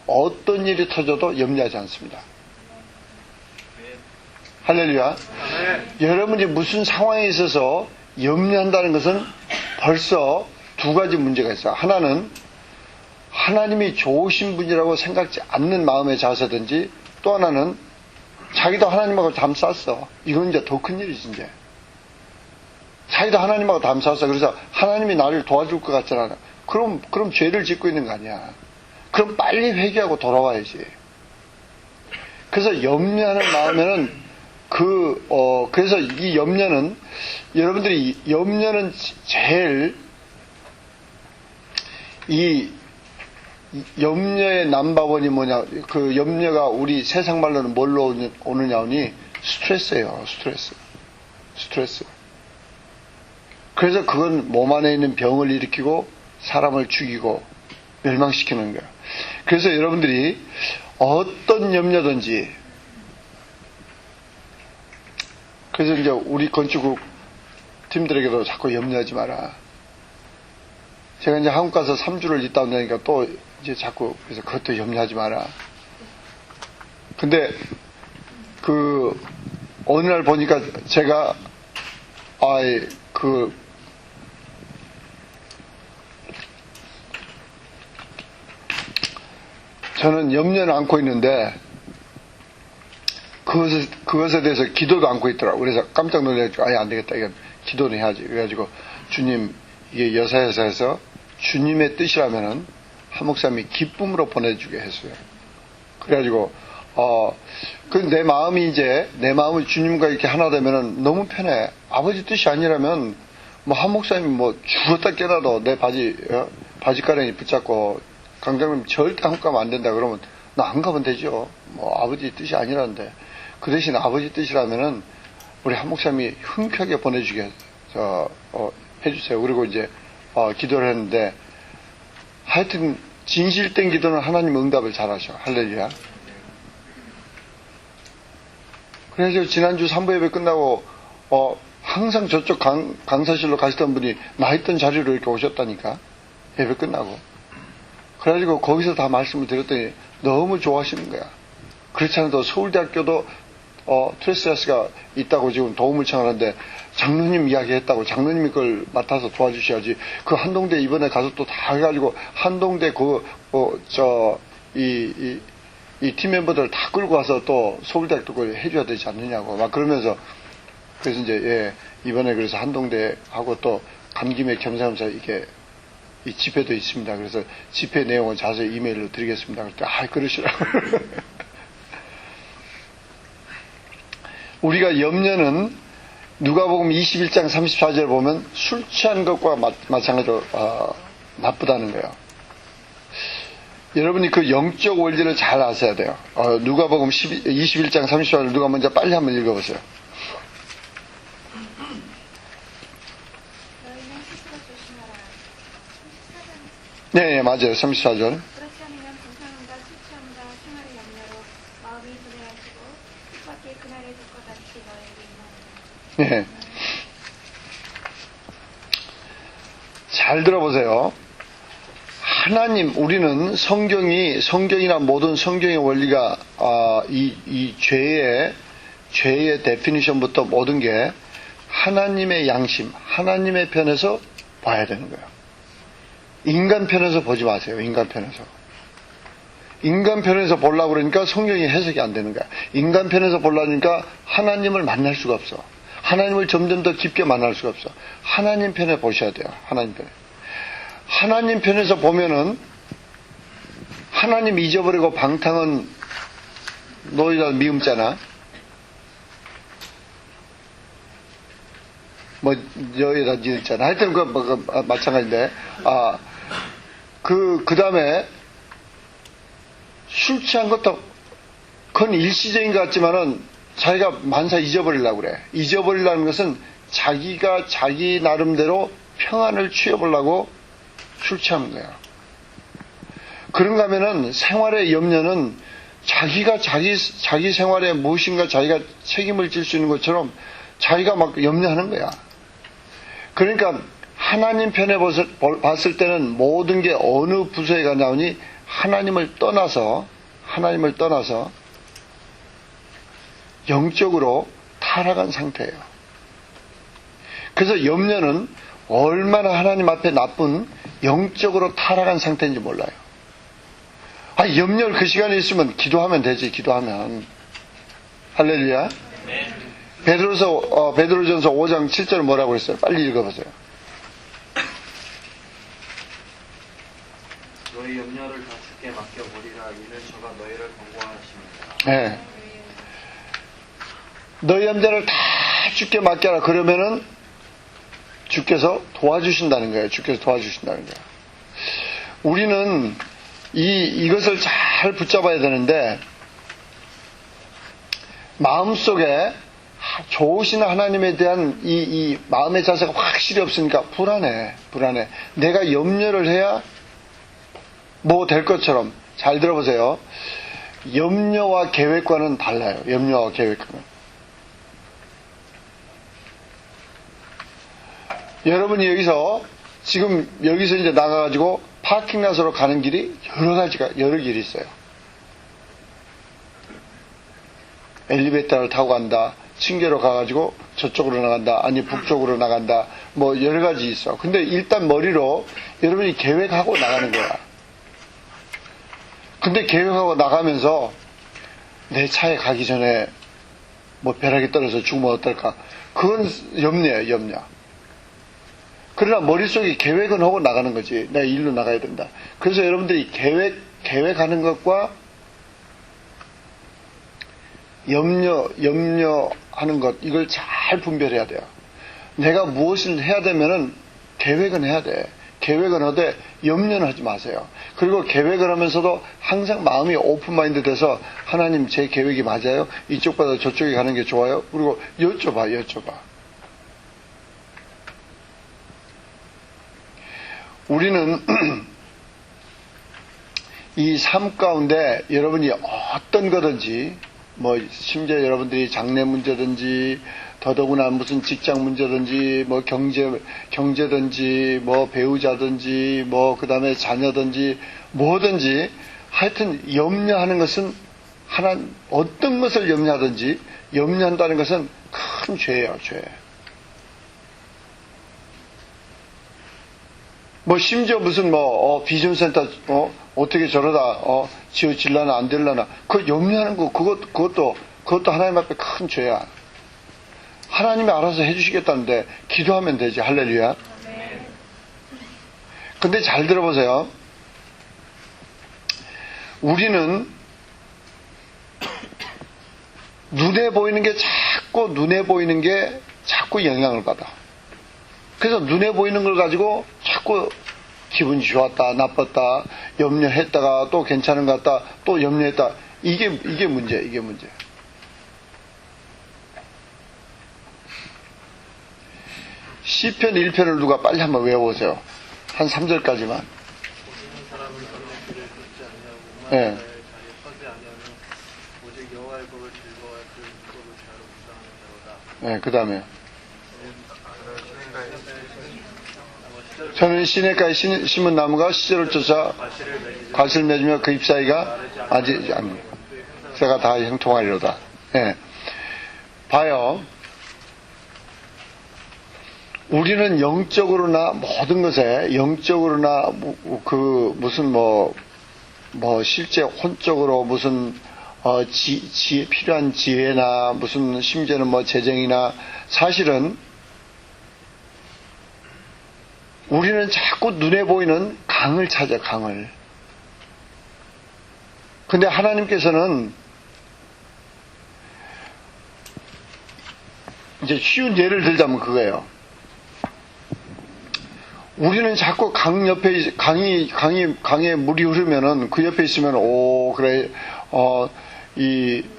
어떤 일이 터져도 염려하지 않습니다. 할렐루야. 여러분이 무슨 상황에 있어서 염려한다는 것은 벌써 두 가지 문제가 있어요. 하나는 하나님이 좋으신 분이라고 생각지 않는 마음의 자세든지 또 하나는 자기도 하나님하고 담 쌌어. 이건 이제 더 큰 일이지 이제. 자기도 하나님하고 담 쌌어. 그래서 하나님이 나를 도와줄 것 같잖아. 그럼 죄를 짓고 있는 거 아니야. 그럼 빨리 회개하고 돌아와야지. 그래서 염려하는 마음에는 그래서 이 염려는 여러분들이 염려는 제일 이 염려의 넘버원이 뭐냐? 그 염려가 우리 세상 말로는 뭘로 오느냐 하니 스트레스예요. 스트레스. 그래서 그건 몸 안에 있는 병을 일으키고 사람을 죽이고 멸망시키는 거예요. 그래서 여러분들이 어떤 염려든지 그래서 이제 우리 건축국 팀들에게도 자꾸 염려하지 마라. 제가 이제 한국 가서 3주를 있다 온다니까 또 이제 자꾸 그래서 그것도 염려하지 마라. 근데 어느 날 보니까 제가 저는 염려는 않고 있는데 그것에 대해서 기도도 않고 있더라고. 그래서 깜짝 놀래가지고 안 되겠다. 이건 기도는 해야지. 그래가지고 주님 이게 여사에서 주님의 뜻이라면은 한 목사님이 기쁨으로 보내주게 했어요. 그래가지고 내 마음이 내 마음을 주님과 이렇게 하나 되면은 너무 편해. 아버지 뜻이 아니라면 뭐 한 목사님이 뭐 죽었다 깨나도 내 바지가랑이 붙잡고 강장님 절대 한국 가면 안 된다 그러면 나 안 가면 되죠. 뭐 아버지 뜻이 아니라는데 그 대신 아버지 뜻이라면은 우리 한 목사님이 흔쾌하게 보내주게 해주세요. 그리고 이제 기도를 했는데 하여튼 진실된 기도는 하나님 응답을 잘하셔. 할렐루야. 그래서 지난주 3부 예배 끝나고 항상 저쪽 강사실로 가시던 분이 나 있던 자리로 이렇게 오셨다니까. 예배 끝나고. 그래가지고 거기서 다 말씀을 드렸더니 너무 좋아하시는 거야. 그렇지 않아도 서울대학교도 트레스야스가 있다고 지금 도움을 청하는데 장로님 이야기했다고 장로님이 그걸 맡아서 도와주셔야지. 그 한동대 이번에 가서 또 다 해가지고 한동대 이 팀 멤버들 다 끌고 와서 또 서울대학도 그걸 해줘야 되지 않느냐고 막 그러면서 그래서 이제 이번에 그래서 한동대 하고 또 간 김에 겸사겸사 이게 이 집회도 있습니다. 그래서 집회 내용은 자세히 이메일로 드리겠습니다. 그랬더니 그러시라고. 우리가 염려는 누가복음 21장 34절 보면 술 취한 것과 마찬가지로 나쁘다는 거예요. 여러분이 그 영적 원리를 잘 아셔야 돼요. 누가복음 21장 34절 누가 먼저 빨리 한번 읽어보세요. 네, 맞아요. 34절. 그렇지 않으면 분상함과 수치함과 생활의 염려로 마음이 분해하시고 뜻밖의 그날의 빛과 같이 너에게 임하리라. 네. 잘 들어보세요. 하나님, 우리는 성경이나 모든 성경의 원리가 이 죄의 데피니션부터 모든 게 하나님의 양심, 하나님의 편에서 봐야 되는 거예요. 인간 편에서 보지 마세요. 인간 편에서. 인간 편에서 보려고 그러니까 성경이 해석이 안 되는 거야. 인간 편에서 보려니까 하나님을 만날 수가 없어. 하나님을 점점 더 깊게 만날 수가 없어. 하나님 편에 보셔야 돼요. 하나님 편에. 하나님 편에서 보면은 하나님 잊어버리고 방탕은 너희가 미움자나 뭐 여기다 지었잖아. 하여튼 마찬가지인데 그 다음에 술 취한 것도 그건 일시적인 것 같지만은 자기가 만사 잊어버리려고 그래. 잊어버리려는 것은 자기가 자기 나름대로 평안을 취해보려고 술 취하는 거야. 그런가 하면은 생활의 염려는 자기가 자기 생활에 무엇인가 자기가 책임을 질 수 있는 것처럼 자기가 막 염려하는 거야. 그러니까 하나님 편에 봤을 때는 모든 게 어느 부서에 나오니 하나님을 떠나서 영적으로 타락한 상태예요. 그래서 염려는 얼마나 하나님 앞에 나쁜 영적으로 타락한 상태인지 몰라요. 염려를 그 시간에 있으면 기도하면 되지. 기도하면. 할렐루야. 베드로전서 5장 7절 뭐라고 했어요? 빨리 읽어보세요. 너희 염려를 다 주께 맡겨버리라. 이는 저가 너희를 권고하십니다. 네. 너희 염려를 다 주께 맡겨라. 그러면은 주께서 도와주신다는 거예요. 주께서 도와주신다는 거예요. 우리는 이것을 잘 붙잡아야 되는데 마음속에 좋으신 하나님에 대한 이 마음의 자세가 확실히 없으니까 불안해. 내가 염려를 해야 뭐 될 것처럼. 잘 들어보세요. 염려와 계획과는 달라요. 염려와 계획과는. 여러분이 지금 여기서 이제 나가가지고 파킹라스로 가는 길이 여러 길이 있어요. 엘리베이터를 타고 간다. 층계로 가가지고 저쪽으로 나간다. 아니 북쪽으로 나간다. 뭐 여러 가지 있어. 근데 일단 머리로 여러분이 계획하고 나가는 거야. 근데 계획하고 나가면서 내 차에 가기 전에 뭐 벼락이 떨어져 죽으면 어떨까? 그건 염려예요. 염려. 그러나 머릿속에 계획은 하고 나가는 거지. 내가 일로 나가야 된다. 그래서 여러분들이 계획하는 것과 염려하는 것, 이걸 잘 분별해야 돼요. 내가 무엇을 해야 되면은 계획은 해야 돼. 계획은 하되 염려는 하지 마세요. 그리고 계획을 하면서도 항상 마음이 오픈마인드 돼서 하나님 제 계획이 맞아요? 이쪽보다 저쪽에 가는 게 좋아요? 그리고 여쭤봐. 우리는 이 삶 가운데 여러분이 어떤 거든지 뭐 심지어 여러분들이 장래 문제든지 더더구나 무슨 직장 문제든지 뭐 경제든지 뭐 배우자든지 뭐 그다음에 자녀든지 뭐든지 하여튼 염려하는 것은 어떤 것을 염려하든지 염려한다는 것은 큰 죄예요, 죄. 뭐 심지어 무슨 비전센터 어떻게 저러다 지어질라나 안 될라나 그 염려하는 거 그것도 하나님 앞에 큰 죄야. 하나님이 알아서 해주시겠다는데 기도하면 되지. 할렐루야. 근데 잘 들어보세요. 우리는 눈에 보이는 게 자꾸 영향을 받아. 그래서 눈에 보이는 걸 가지고 자꾸 기분이 좋았다, 나빴다, 염려했다가 또 괜찮은 것 같다, 또 염려했다. 이게 문제. 시편 1편을 누가 빨리 한번 외워보세요. 한 3절까지만. 네. 네, 그 다음에. 저는 시냇가에 심은 나무가 시절을 쫓아 과실을 맺으며 그 잎사이가 아직 아니 새가 다 형통하리로다. 예. 봐요. 우리는 영적으로나 모든 것에 영적으로나 실제 혼적으로 무슨 필요한 지혜나 무슨 심지어는 뭐 재정이나 사실은 우리는 자꾸 눈에 보이는 강을 찾아, 강을. 근데 하나님께서는 이제 쉬운 예를 들자면 그거예요. 우리는 자꾸 강 옆에, 강에 물이 흐르면은 그 옆에 있으면, 그래,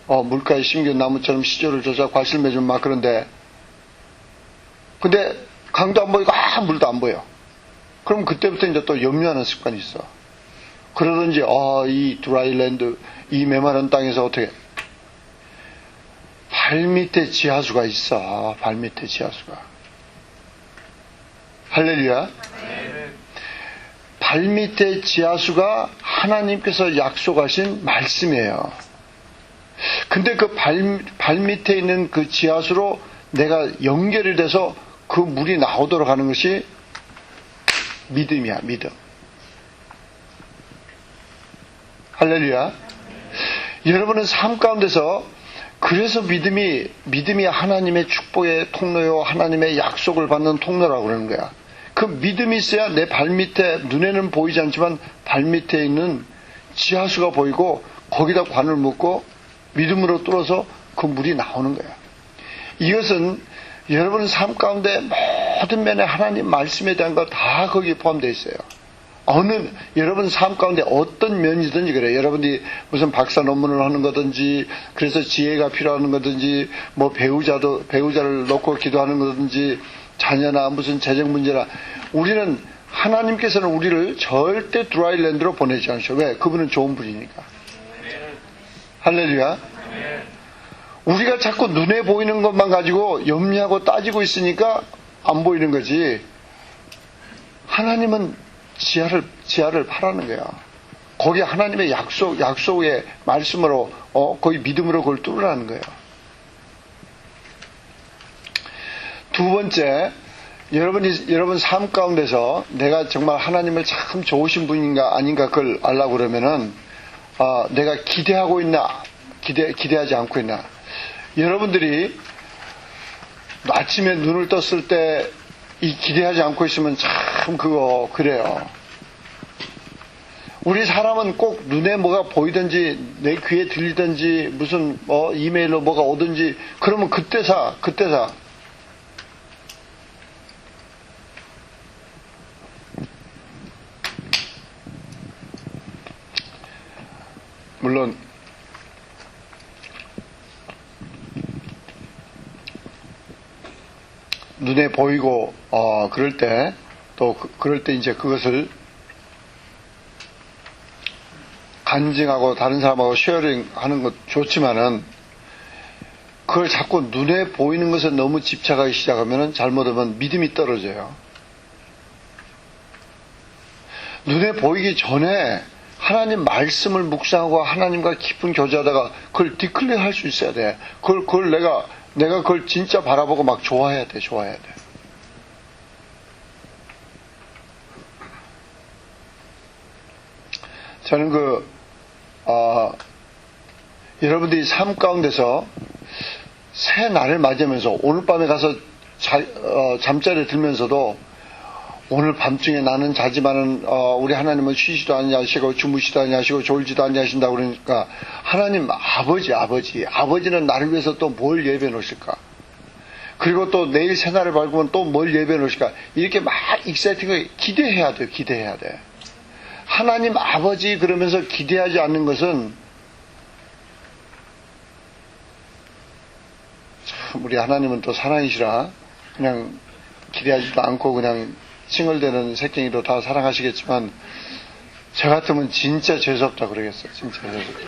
물가에 심겨진 나무처럼 시절을 쫓아 과실 맺으면 막 그런데, 근데 강도 안 보이고, 물도 안 보여. 그럼 그때부터 이제 또 염려하는 습관이 있어. 그러든지, 이 드라이랜드, 이 메마른 땅에서 어떻게, 발밑에 지하수가 있어. 발밑에 지하수가. 할렐루야. 발밑에 지하수가 하나님께서 약속하신 말씀이에요. 근데 그 발밑에 있는 그 지하수로 내가 연결이 돼서 그 물이 나오도록 하는 것이 믿음이야, 믿음. 할렐루야. 여러분은 삶 가운데서 그래서 믿음이 하나님의 축복의 통로요, 하나님의 약속을 받는 통로라고 그러는 거야. 그 믿음이 있어야 내 발밑에, 눈에는 보이지 않지만 발밑에 있는 지하수가 보이고 거기다 관을 묶고 믿음으로 뚫어서 그 물이 나오는 거야. 이것은 여러분 삶 가운데 모든 면에 하나님 말씀에 대한 거 다 거기에 포함되어 있어요. 여러분 삶 가운데 어떤 면이든지 그래요. 여러분이 무슨 박사 논문을 하는 거든지, 그래서 지혜가 필요한 거든지, 뭐 배우자를 놓고 기도하는 거든지, 자녀나 무슨 재정 문제나, 하나님께서는 우리를 절대 드라이랜드로 보내지 않으셔. 왜? 그분은 좋은 분이니까. 할렐루야. 우리가 자꾸 눈에 보이는 것만 가지고 염려하고 따지고 있으니까 안 보이는 거지. 하나님은 지하를 파라는 거야. 거기 하나님의 약속의 말씀으로, 거기 믿음으로 그걸 뚫으라는 거예요. 두 번째, 여러분 삶 가운데서 내가 정말 하나님을 참 좋으신 분인가 아닌가 그걸 알려고 그러면은, 내가 기대하고 있나, 기대하지 않고 있나. 여러분들이 아침에 눈을 떴을 때 이 기대하지 않고 있으면 참 그래요. 우리 사람은 꼭 눈에 뭐가 보이든지 내 귀에 들리든지 무슨 이메일로 뭐가 오든지 그러면 그때 사. 눈에 보이고 그럴 때 또 그럴 때 이제 그것을 간증하고 다른 사람하고 쉐어링하는 것 좋지만은 그걸 자꾸 눈에 보이는 것에 너무 집착하기 시작하면은 잘못하면 믿음이 떨어져요. 눈에 보이기 전에 하나님 말씀을 묵상하고 하나님과 깊은 교제하다가 그걸 디클레어 할 수 있어야 돼. 그걸 내가 그걸 진짜 바라보고 막 좋아해야 돼. 저는 여러분들이 삶 가운데서 새 날을 맞이하면서 오늘 밤에 가서 잠자리에 들면서도 오늘 밤중에 나는 자지만은 우리 하나님은 쉬지도 아니하시고 주무시도 아니하시고 졸지도 아니하신다고 그러니까 하나님 아버지는 나를 위해서 또 뭘 예배해 놓으실까? 그리고 또 내일 새날을 밝으면 또 뭘 예배해 놓으실까? 이렇게 막 익사이팅하게 기대해야 돼. 하나님 아버지 그러면서 기대하지 않는 것은 참 우리 하나님은 또 사랑이시라 그냥 기대하지도 않고 그냥 칭얼대는 새끼니로 다 사랑하시겠지만 저 같으면 진짜 죄송합다 그러겠어요. 진짜 죄송합다.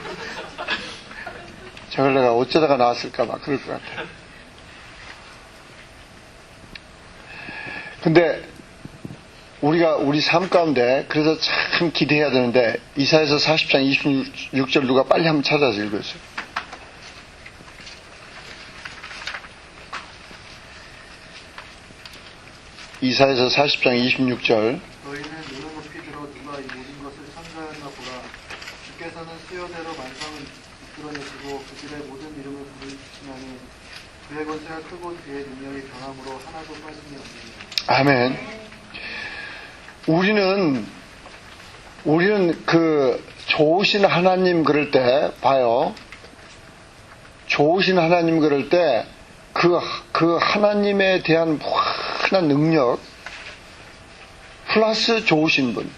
저걸 내가 어쩌다가 나왔을까 막 그럴 것 같아요. 근데 우리가 우리 삶 가운데 그래서 참 기대해야 되는데 이사야서 40장 26절 누가 빨리 한번 찾아서 읽어주세요. 이사야서 40장 26절 너희는 눈을 높이 들어 누가 이 모든 것을 창조하였나 보라. 주께서는 수요대로 만상을 이끌어내시고 그들의 모든 이름을 부르시나니 그의 권세가 크고 그의 능력이 강함으로 하나도 빠짐이 없느니라. 아멘. 우리는 그 좋으신 하나님 그럴 때 봐요. 좋으신 하나님 그럴 때 그 하나님에 대한 무한한 능력 플러스 좋으신 분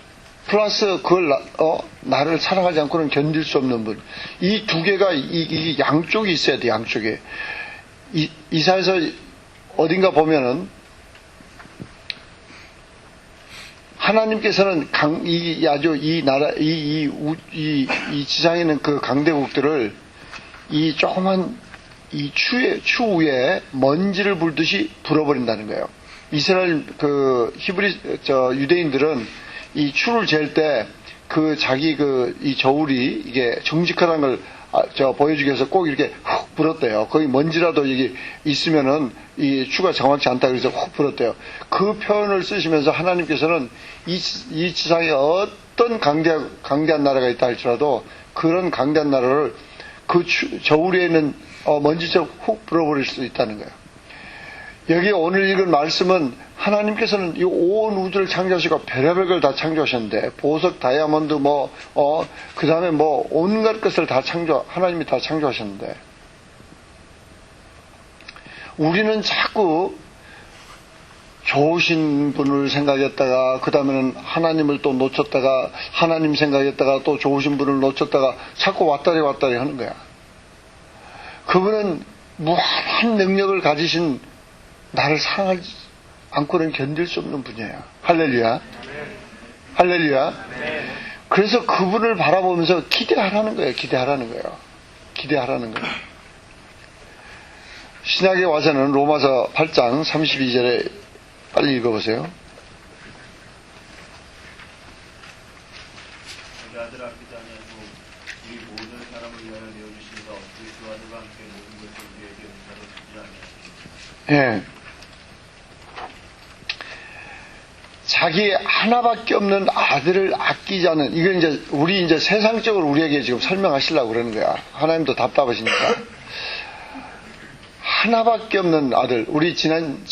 플러스 그걸 나를 사랑하지 않고는 견딜 수 없는 분 이 두 개가 이 양쪽이 있어야 돼. 양쪽에 이사야서 어딘가 보면은 하나님께서는 이 지상에 있는 그 강대국들을 이 조그만 이 추 위에 먼지를 불듯이 불어버린다는 거예요. 이스라엘 유대인들은 이 추를 잴 때 그 자기 이 저울이 이게 정직하다는 걸 보여주기 위해서 꼭 이렇게 훅 불었대요. 거기 먼지라도 여기 있으면은 이 추가 정확치 않다 그래서 훅 불었대요. 그 표현을 쓰시면서 하나님께서는 이 지상에 어떤 강대한 나라가 있다 할지라도 그런 강대한 나라를 그 저울에 있는 먼지처럼 훅 불어버릴 수 있다는 거예요. 여기 오늘 읽은 말씀은 하나님께서는 이 온 우주를 창조하시고 별의별 걸 다 창조하셨는데 보석, 다이아몬드 그 다음에 온갖 것을 다 하나님이 다 창조하셨는데 우리는 자꾸 좋으신 분을 생각했다가 그 다음에는 하나님을 또 놓쳤다가 하나님 생각했다가 또 좋으신 분을 놓쳤다가 자꾸 왔다리 하는 거야. 그분은 무한한 능력을 가지신 나를 사랑하지 않고는 견딜 수 없는 분이에요. 할렐루야. 그래서 그분을 바라보면서 기대하라는 거예요. 신약에 와서는 로마서 8장 32절에 빨리 읽어보세요. 우리 아들 아끼지 아니하고 우리 모든 사람을 위하여 내어주시니가 어떻게 그 아들과 함께 모든 것을 우리에게 은사로 주지 아니하시니까. 예. 자기 하나밖에 없는 아들을 아끼지 않는, 이건 우리 세상적으로 우리에게 지금 설명하시려고 그러는 거야. 하나님도 답답하시니까. 하나밖에 없는 아들. 우리 지난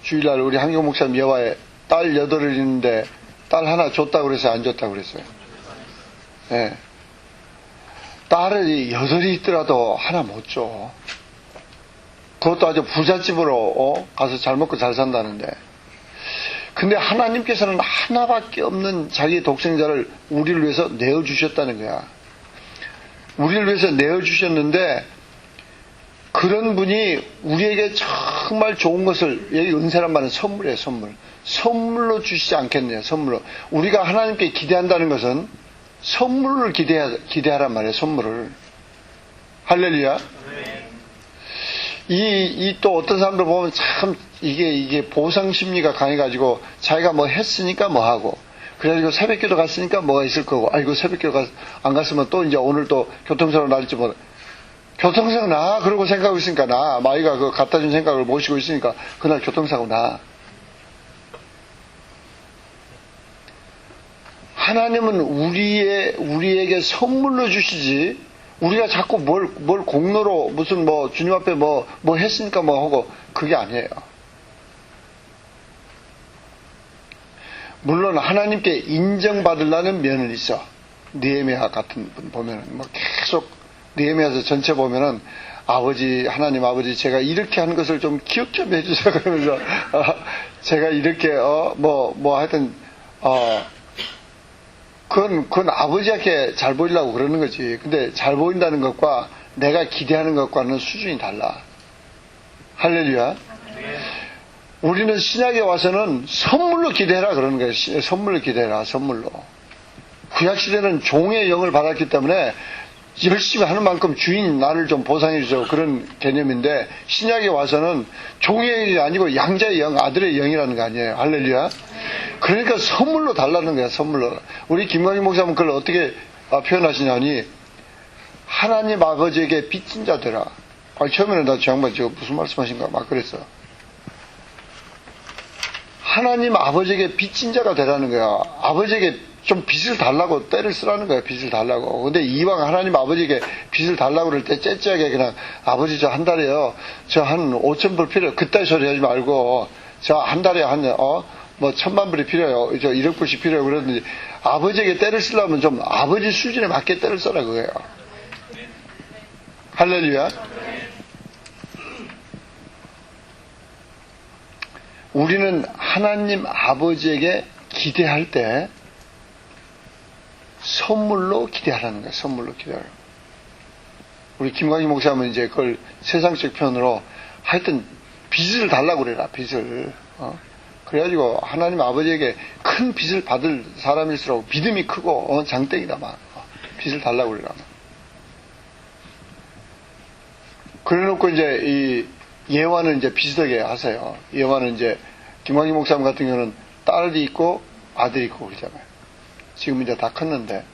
주일날 우리 한경 목사님 예화에 딸 8을 있는데 딸 하나 줬다고 그랬어요? 안 줬다고 그랬어요? 예. 딸이 8이 있더라도 하나 못 줘. 그것도 아주 부잣집으로 가서 잘 먹고 잘 산다는데. 근데 하나님께서는 하나밖에 없는 자기 독생자를 우리를 위해서 내어주셨다는 거야. 우리를 위해서 내어주셨는데 그런 분이 우리에게 정말 좋은 것을, 여기 은혜란 말은 선물이에요, 선물. 선물로 주시지 않겠네요, 선물로. 우리가 하나님께 기대한다는 것은 선물을 기대하란 말이에요, 선물을. 할렐루야. 또 어떤 사람들 보면 참, 이게 보상 심리가 강해가지고, 자기가 뭐 했으니까 뭐 하고, 그래가지고 새벽기도 갔으니까 뭐가 있을 거고, 아이고, 새벽기도 안 갔으면 또 이제 오늘 또 교통사고 날지 뭐, 교통사고 나, 그러고 생각하고 있으니까 나, 마이가 그 갖다 준 생각을 모시고 있으니까 그날 교통사고 나. 하나님은 우리에게 선물로 주시지, 우리가 자꾸 뭘 공로로 무슨 뭐 주님 앞에 뭐 했으니까 뭐 하고, 그게 아니에요. 물론 하나님께 인정받으려는 면은 있어. 느헤미야 같은 분 보면은 뭐 계속 느헤미야서 전체 보면은 하나님 아버지 제가 이렇게 한 것을 좀 기억 좀 해주세요 그러면서 제가 이렇게 하여튼 그건 아버지한테 잘 보이려고 그러는 거지. 근데 잘 보인다는 것과 내가 기대하는 것과는 수준이 달라. 할렐루야. 우리는 신약에 와서는 선물로 기대해라 그러는 거예요. 선물로 기대해라, 선물로. 구약시대는 종의 영을 받았기 때문에 열심히 하는 만큼 주인 나를 좀 보상해 주죠. 그런 개념인데, 신약에 와서는 종의 영이 아니고 양자의 영, 아들의 영이라는 거 아니에요. 할렐루야. 그러니까 선물로 달라는 거야, 선물로. 우리 김광희 목사님은 그걸 어떻게 표현하시냐니, 하나님 아버지에게 빚진 자 되라. 처음에는 나 저 양반 지금 무슨 말씀하신가 막 그랬어. 하나님 아버지에게 빚진 자가 되라는 거야. 아버지에게 좀 빚을 달라고 때를 쓰라는 거야. 빚을 달라고. 근데 이왕 하나님 아버지에게 빚을 달라고 그럴 때 째째하게 그냥 아버지 저 한 달에요. 저 한 5,000불 필요해요. 그따위 소리 하지 말고 저 한 달에 뭐 1,000만 불이 필요해요. 저 1억 불씩 필요해요. 그러든지 아버지에게 때를 쓰려면 좀 아버지 수준에 맞게 때를 써라 그거예요. 할렐루야. 우리는 하나님 아버지에게 기대할 때 선물로 기대하라는 거예요. 선물로 기대하라. 우리 김광희 목사님은 이제 그걸 세상적 표현으로 하여튼 빚을 달라고 그래라. 빚을. 그래가지고 하나님 아버지에게 큰 빚을 받을 사람일수록 믿음이 크고 장땡이다 막. 빚을 달라고 그래라. 그래놓고 이제 이 예화는 이제 비슷하게 하세요. 예화는 이제 김광희 목사님 같은 경우는 딸이 있고 아들이 있고 그러잖아요. 지금 이제 다 컸는데.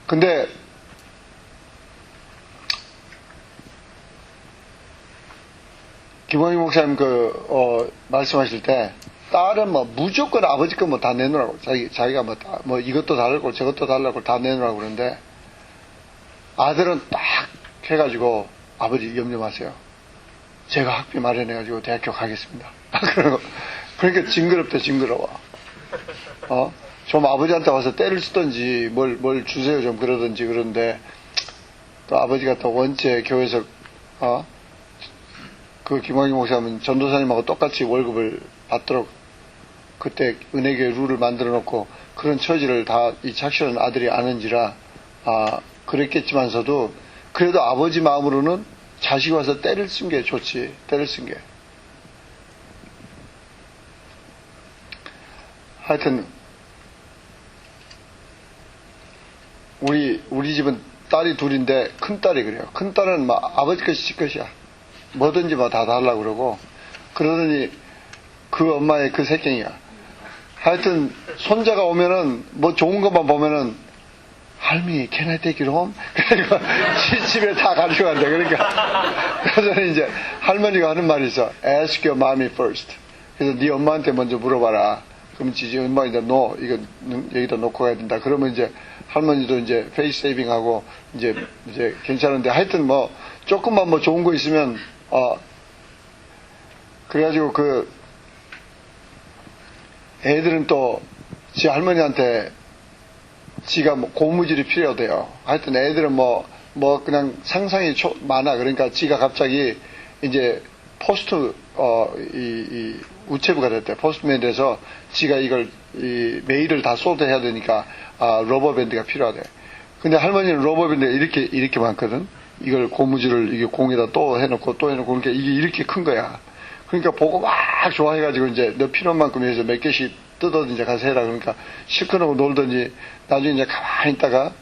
근데 김광희 목사님 말씀하실 때 딸은 뭐 무조건 아버지 거 뭐 다 내놓으라고 자기가 뭐 이것도 달라고 저것도 달라고 다 내놓으라고 그러는데 아들은 딱 해가지고 아버지 염려 마세요. 제가 학비 마련해가지고 대학교 가겠습니다. 그러니까 징그럽대 징그러워. 좀 아버지한테 와서 때를 쓰든지 뭘 주세요 좀 그러든지 그런데 또 아버지가 또 원체 교회에서 그 김광희 목사님은 전도사님하고 똑같이 월급을 받도록 그때 은혜교회 룰을 만들어 놓고 그런 처지를 다 이 착실한 아들이 아는지라 그랬겠지만서도 그래도 아버지 마음으로는 자식이 와서 때를 쓴 게 좋지. 때를 쓴 게. 하여튼 우리 집은 딸이 둘인데 큰 딸이 그래요. 큰 딸은 막 아버지 것이 지 것이야. 뭐든지 뭐 다 달라고 그러고 그러더니 그 엄마의 그 새끼야. 하여튼 손자가 오면은 뭐 좋은 것만 보면은 할미, can I take you home? 그러니까 집에 다 가지고 간대. 그러니까 그래서 이제 할머니가 하는 말이 있어. Ask your mommy first. 그래서 네 엄마한테 먼저 물어봐라. 그럼 지지 엄마 이제 이거 여기다 놓고 가야 된다. 그러면 이제 할머니도 이제 페이스 세이빙하고 이제 괜찮은데 하여튼 뭐 조금만 뭐 좋은 거 있으면 그래가지고 그 애들은 또 지 할머니한테 지가 뭐 고무줄이 필요해요. 하여튼 애들은 뭐 그냥 상상이 많아. 그러니까 지가 갑자기 이제 포스트 이 우체부가 됐대. 포스트맨이 돼서 지가 이걸 이 메일을 다 쏘드해야 되니까 러버밴드가 필요하대. 근데 할머니는 러버밴드가 이렇게 많거든. 이걸 고무줄을 이게 공에다 또 해놓고 그러니까 이게 이렇게 큰 거야. 그러니까 보고 막 좋아해가지고 이제 너 필요한 만큼 해서 몇 개씩 뜯어서 이제 가서 해라. 그러니까 실컷 하고 놀더니 나중에 이제 가만히 있다가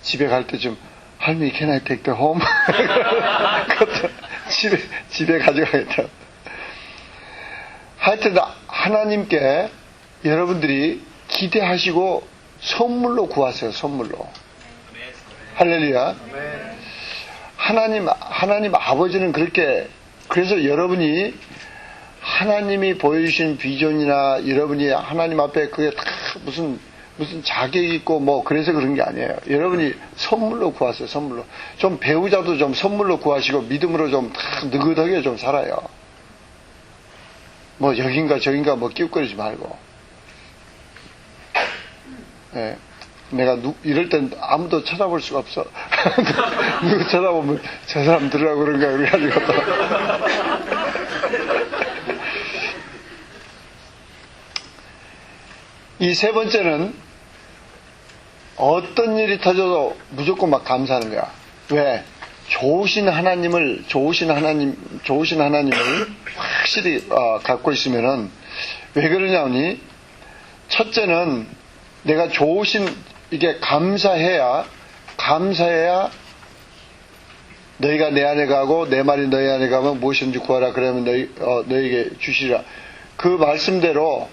집에 갈 때쯤 할머니 can I take the home? 그것도 집에 가져가겠다. 하여튼 하나님께 여러분들이 기대하시고 선물로 구하세요. 선물로. 할렐루야. 하나님 아버지는 그렇게 그래서 여러분이 하나님이 보여주신 비전이나 여러분이 하나님 앞에 그게 다 무슨 자격이 있고 뭐 그래서 그런 게 아니에요. 여러분이 선물로 구하세요. 선물로. 좀 배우자도 좀 선물로 구하시고 믿음으로 좀 다 느긋하게 좀 살아요. 뭐 여긴가 저긴가 뭐 끼웃거리지 말고. 예. 내가 이럴 땐 아무도 쳐다볼 수가 없어. 누구 쳐다보면 저 사람 들으라고 그런가 그래가지고 또. 이 세 번째는 어떤 일이 터져도 무조건 막 감사하는 거야. 왜? 좋으신 하나님을 확실히 갖고 있으면은 왜 그러냐니 첫째는 내가 이게 감사해야 너희가 내 안에 가고 내 말이 너희 안에 가면 무엇이든지 구하라 그러면 너희에게 주시리라. 그 말씀대로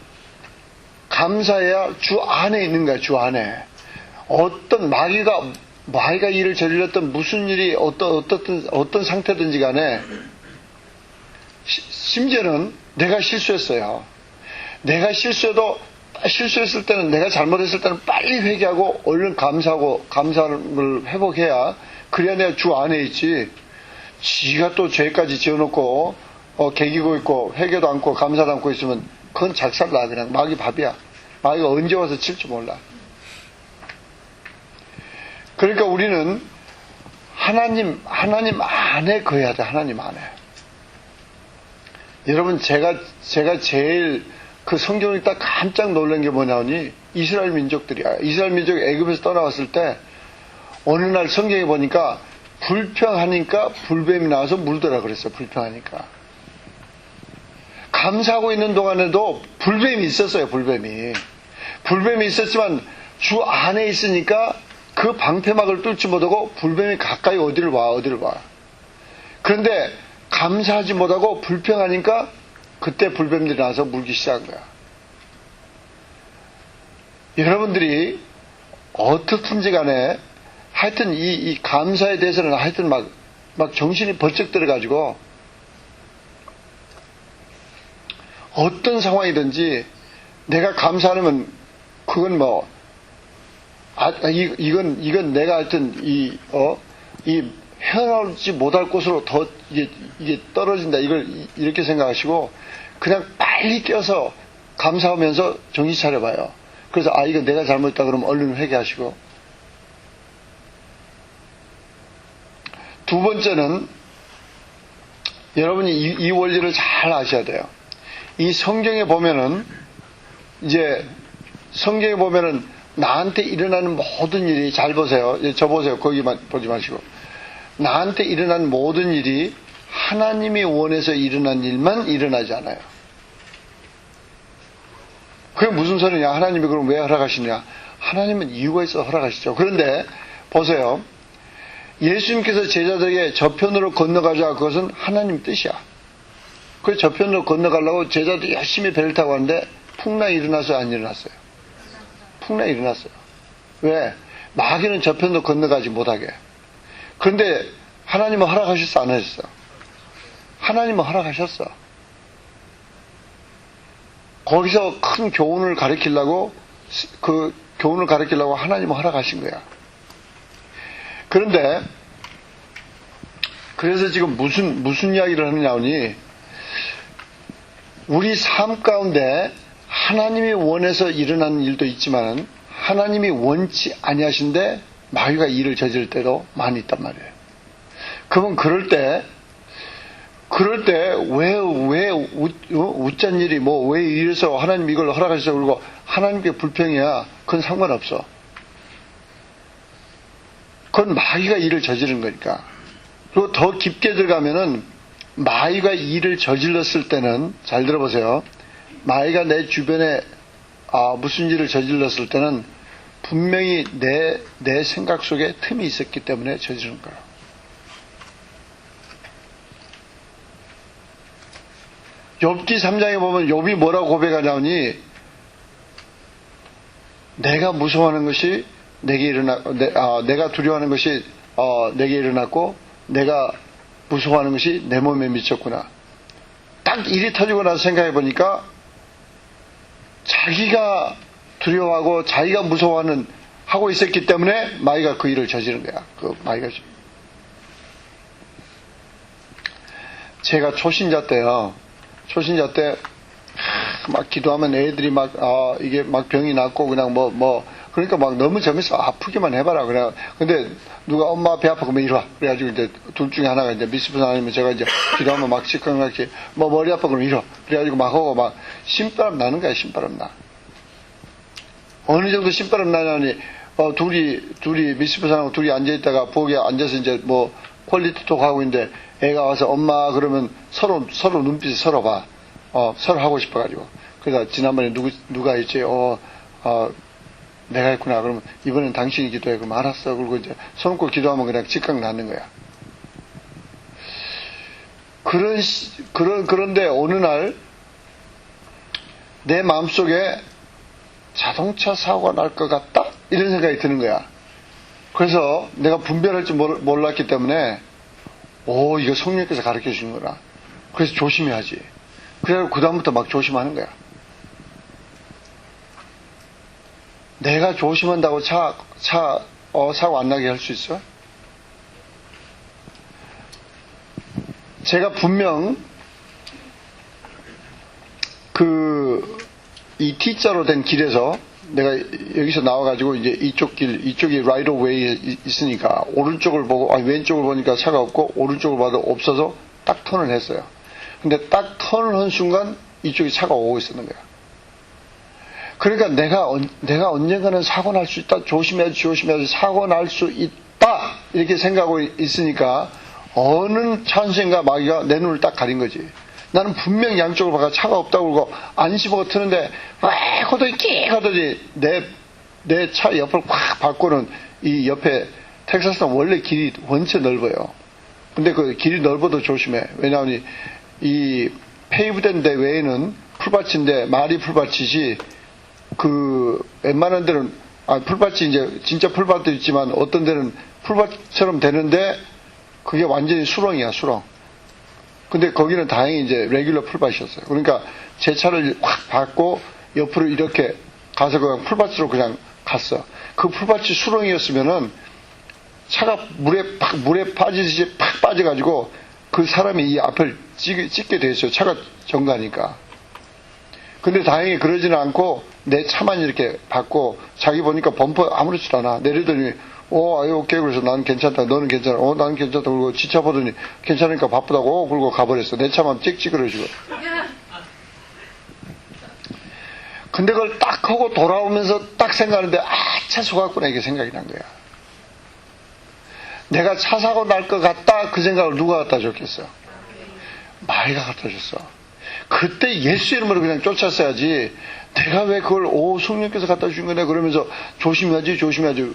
감사해야 주 안에 있는 거야. 주 안에 어떤 마귀가 일을 저질렀던 무슨 일이 어떤 상태든지 간에 심지어는 내가 실수했어요. 내가 실수했을 때는 내가 잘못했을 때는 빨리 회개하고 얼른 감사를 회복해야 그래야 내가 주 안에 있지. 지가 또 죄까지 지어놓고 개기고 있고 회개도 않고 감사도 않고 있으면 그건 작살나. 그냥 마귀 밥이야. 마귀가 언제 와서 칠지 몰라. 그러니까 우리는 하나님 안에 거해야 돼. 하나님 안에. 여러분 제가 제일 그 성경을 읽다 깜짝 놀란 게 뭐냐니 이스라엘 민족들이야. 이스라엘 민족이 애굽에서 떠나왔을 때 어느 날 성경에 보니까 불평하니까 불뱀이 나와서 물더라 그랬어요. 불평하니까. 감사하고 있는 동안에도 불뱀이 있었어요. 불뱀이 있었지만 주 안에 있으니까 그 방패막을 뚫지 못하고 불뱀이 가까이 어디를 와. 그런데 감사하지 못하고 불평하니까 그때 불뱀들이 나와서 물기 시작한 거야. 여러분들이 어떻든지 간에 하여튼 이 감사에 대해서는 하여튼 막 정신이 번쩍 들어가지고 어떤 상황이든지 내가 감사하면 그건 뭐 이건 내가 하여튼 이 헤어나오지 못할 곳으로 더 이게 떨어진다. 이걸 이렇게 생각하시고 그냥 빨리 껴서 감사하면서 정신 차려봐요. 그래서 이건 내가 잘못했다 그러면 얼른 회개하시고. 두 번째는 여러분이 이 원리를 잘 아셔야 돼요. 이 성경에 보면은 나한테 일어나는 모든 일이 잘 보세요. 저 보세요. 거기만 보지 마시고. 나한테 일어난 모든 일이 하나님이 원해서 일어난 일만 일어나지 않아요. 그게 무슨 소리냐? 하나님이 그럼 왜 허락하시냐? 하나님은 이유가 있어 허락하시죠. 그런데 보세요. 예수님께서 제자들에게 저편으로 건너가자. 그것은 하나님 뜻이야. 그래서 저편으로 건너가려고 제자들이 열심히 배를 타고 하는데 풍랑이 일어나서요? 안 일어났어요? 풍랑이 일어났어요. 왜? 마귀는 저편으로 건너가지 못하게. 그런데 하나님은 허락하셨어? 안 하셨어? 하나님은 허락하셨어. 거기서 큰 교훈을 가르치려고 하나님은 허락하신 거야. 그런데 그래서 지금 무슨 이야기를 하느냐 하니 우리 삶 가운데 하나님이 원해서 일어나는 일도 있지만 하나님이 원치 아니하신데 마귀가 일을 저지를 때도 많이 있단 말이에요. 그러면 그럴 때 왜 웃잔 일이 왜 이래서 하나님 이걸 허락하셔서 그러고 하나님께 불평이야. 그건 상관없어. 그건 마귀가 일을 저지른 거니까. 그리고 더 깊게 들어가면은 마귀가 일을 저질렀을 때는, 잘 들어보세요. 마귀가 내 주변에 무슨 일을 저질렀을 때는 분명히 내 생각 속에 틈이 있었기 때문에 저지른 거예요. 욥기 3장에 보면 욥이 뭐라고 고백하냐니, 내가 무서워하는 것이 내게 내가 두려워하는 것이 내게 일어났고, 내가 무서워하는 것이 내 몸에 미쳤구나. 딱 일이 터지고 나서 생각해 보니까 자기가 두려워하고 자기가 하고 있었기 때문에 마귀가 그 일을 저지른 거야. 제가 초신자 때 막 기도하면 애들이 이게 막 병이 낫고 그냥 그러니까 막 너무 재밌어. 아프기만 해봐라. 그래. 근데 누가 엄마 배 아파 그러면 이리 와. 그래가지고 이제 둘 중에 하나가 이제 미스분 아니면 제가 이제 기도하면 막 시끌같이 머리 아파 그러면 이리 와. 그래가지고 막 하고 막 신바람 나는 거야. 신바람 나. 어느 정도 신바람 나냐니 둘이 미스분하고 둘이 앉아있다가 부엌에 앉아서 이제 퀄리티 톡 하고 있는데 애가 와서 엄마 그러면 서로 눈빛을 서로 봐. 서로 하고 싶어가지고. 그래서 지난번에 누가 있지? 내가 했구나. 그러면 이번엔 당신이 기도해. 그럼 알았어. 그리고 이제 손 꽂고 기도하면 그냥 즉각 낫는 거야. 그런데 어느 날 내 마음속에 자동차 사고가 날 것 같다? 이런 생각이 드는 거야. 그래서 내가 분별할 줄 몰랐기 때문에 이거 성령께서 가르쳐 주는 거라. 그래서 조심해야지. 그래서 그다음부터 막 조심하는 거야. 내가 조심한다고 사고 안 나게 할 수 있어? 제가 분명 이 T자로 된 길에서 내가 여기서 나와가지고 이제 이쪽이 right of way 있으니까 오른쪽을 보고 왼쪽을 보니까 차가 없고 오른쪽을 봐도 없어서 딱 턴을 했어요. 근데 딱 턴을 한 순간 이쪽에 차가 오고 있었는 거야. 그러니까 내가 언젠가는 사고 날 수 있다. 조심해야지. 사고 날 수 있다. 이렇게 생각하고 있으니까 어느 찬sen가 마귀가 내 눈을 딱 가린 거지. 나는 분명히 양쪽을 봐가 차가 없다고 그러고 안심하고 트는데 하더니 끼 하더니 내 차 옆을 확 바꾸는 이 옆에 텍사스는 원래 길이 원체 넓어요. 근데 그 길이 넓어도 조심해. 왜냐하면 이 페이브된 데 외에는 풀밭인데 말이 풀밭이지 웬만한 데는 풀밭이 이제 진짜 풀밭도 있지만 어떤 데는 풀밭처럼 되는데 그게 완전히 수렁이야, 수렁. 근데 거기는 다행히 이제 레귤러 풀밭이었어요. 그러니까 제 차를 확 받고 옆으로 이렇게 가서 그냥 풀밭으로 그냥 갔어. 그 풀밭이 수렁이었으면은 차가 물에 빠지듯이 팍 빠져가지고 그 사람이 이 앞을 찍게 돼 있어요. 차가 정가니까. 근데 다행히 그러지는 않고 내 차만 이렇게 받고 자기 보니까 범퍼 아무렇지도 않아. 내리더니 오케이. 그래서 나는 괜찮다. 너는 괜찮아. 나는 괜찮다. 그리고 지차 보더니 괜찮으니까 바쁘다고. 그리고 가버렸어. 내 차만 찍찍그러지고. 근데 그걸 딱 하고 돌아오면서 딱 생각하는데 차 속았구나. 이게 생각이 난 거야. 내가 차 사고 날 것 같다. 그 생각을 누가 갖다 줬겠어? 마귀가 갖다 줬어. 그때 예수 이름으로 그냥 쫓았어야지. 내가 왜 그걸 성령께서 갖다 주신 거네 그러면서 조심해야지.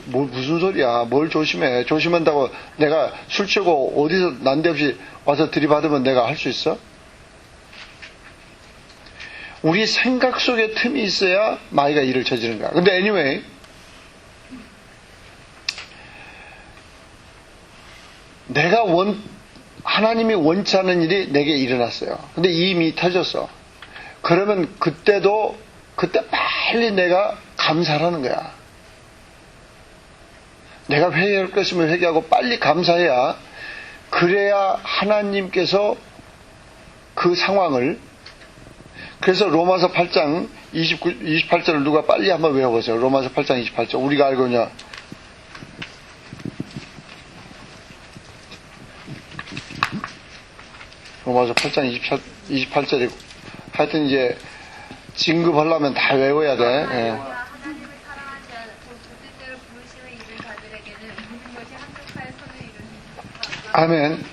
무슨 소리야. 뭘 조심해. 조심한다고 내가 술 취하고 어디서 난데없이 와서 들이받으면 내가 할 수 있어? 우리 생각 속에 틈이 있어야 마귀가 일을 저지르는 거야. 근데 anyway 하나님이 원치 않는 일이 내게 일어났어요. 근데 이미 터졌어. 그러면 그때 빨리 내가 감사하는 거야. 내가 회개할 것이면 회개하고 빨리 감사해야, 그래야 하나님께서 그 상황을, 그래서 로마서 8장 28절을 누가 빨리 한번 외워보세요. 로마서 8장 28절. 우리가 알고 있냐? 로마서 8장 28절이고, 하여튼 이제 진급하려면 다 외워야 돼. 예. 하나님을 사랑하지 않고 뜻대로 부르심을 입은 자들에게는 모든 것이 합력하여 선을 이루는 아멘.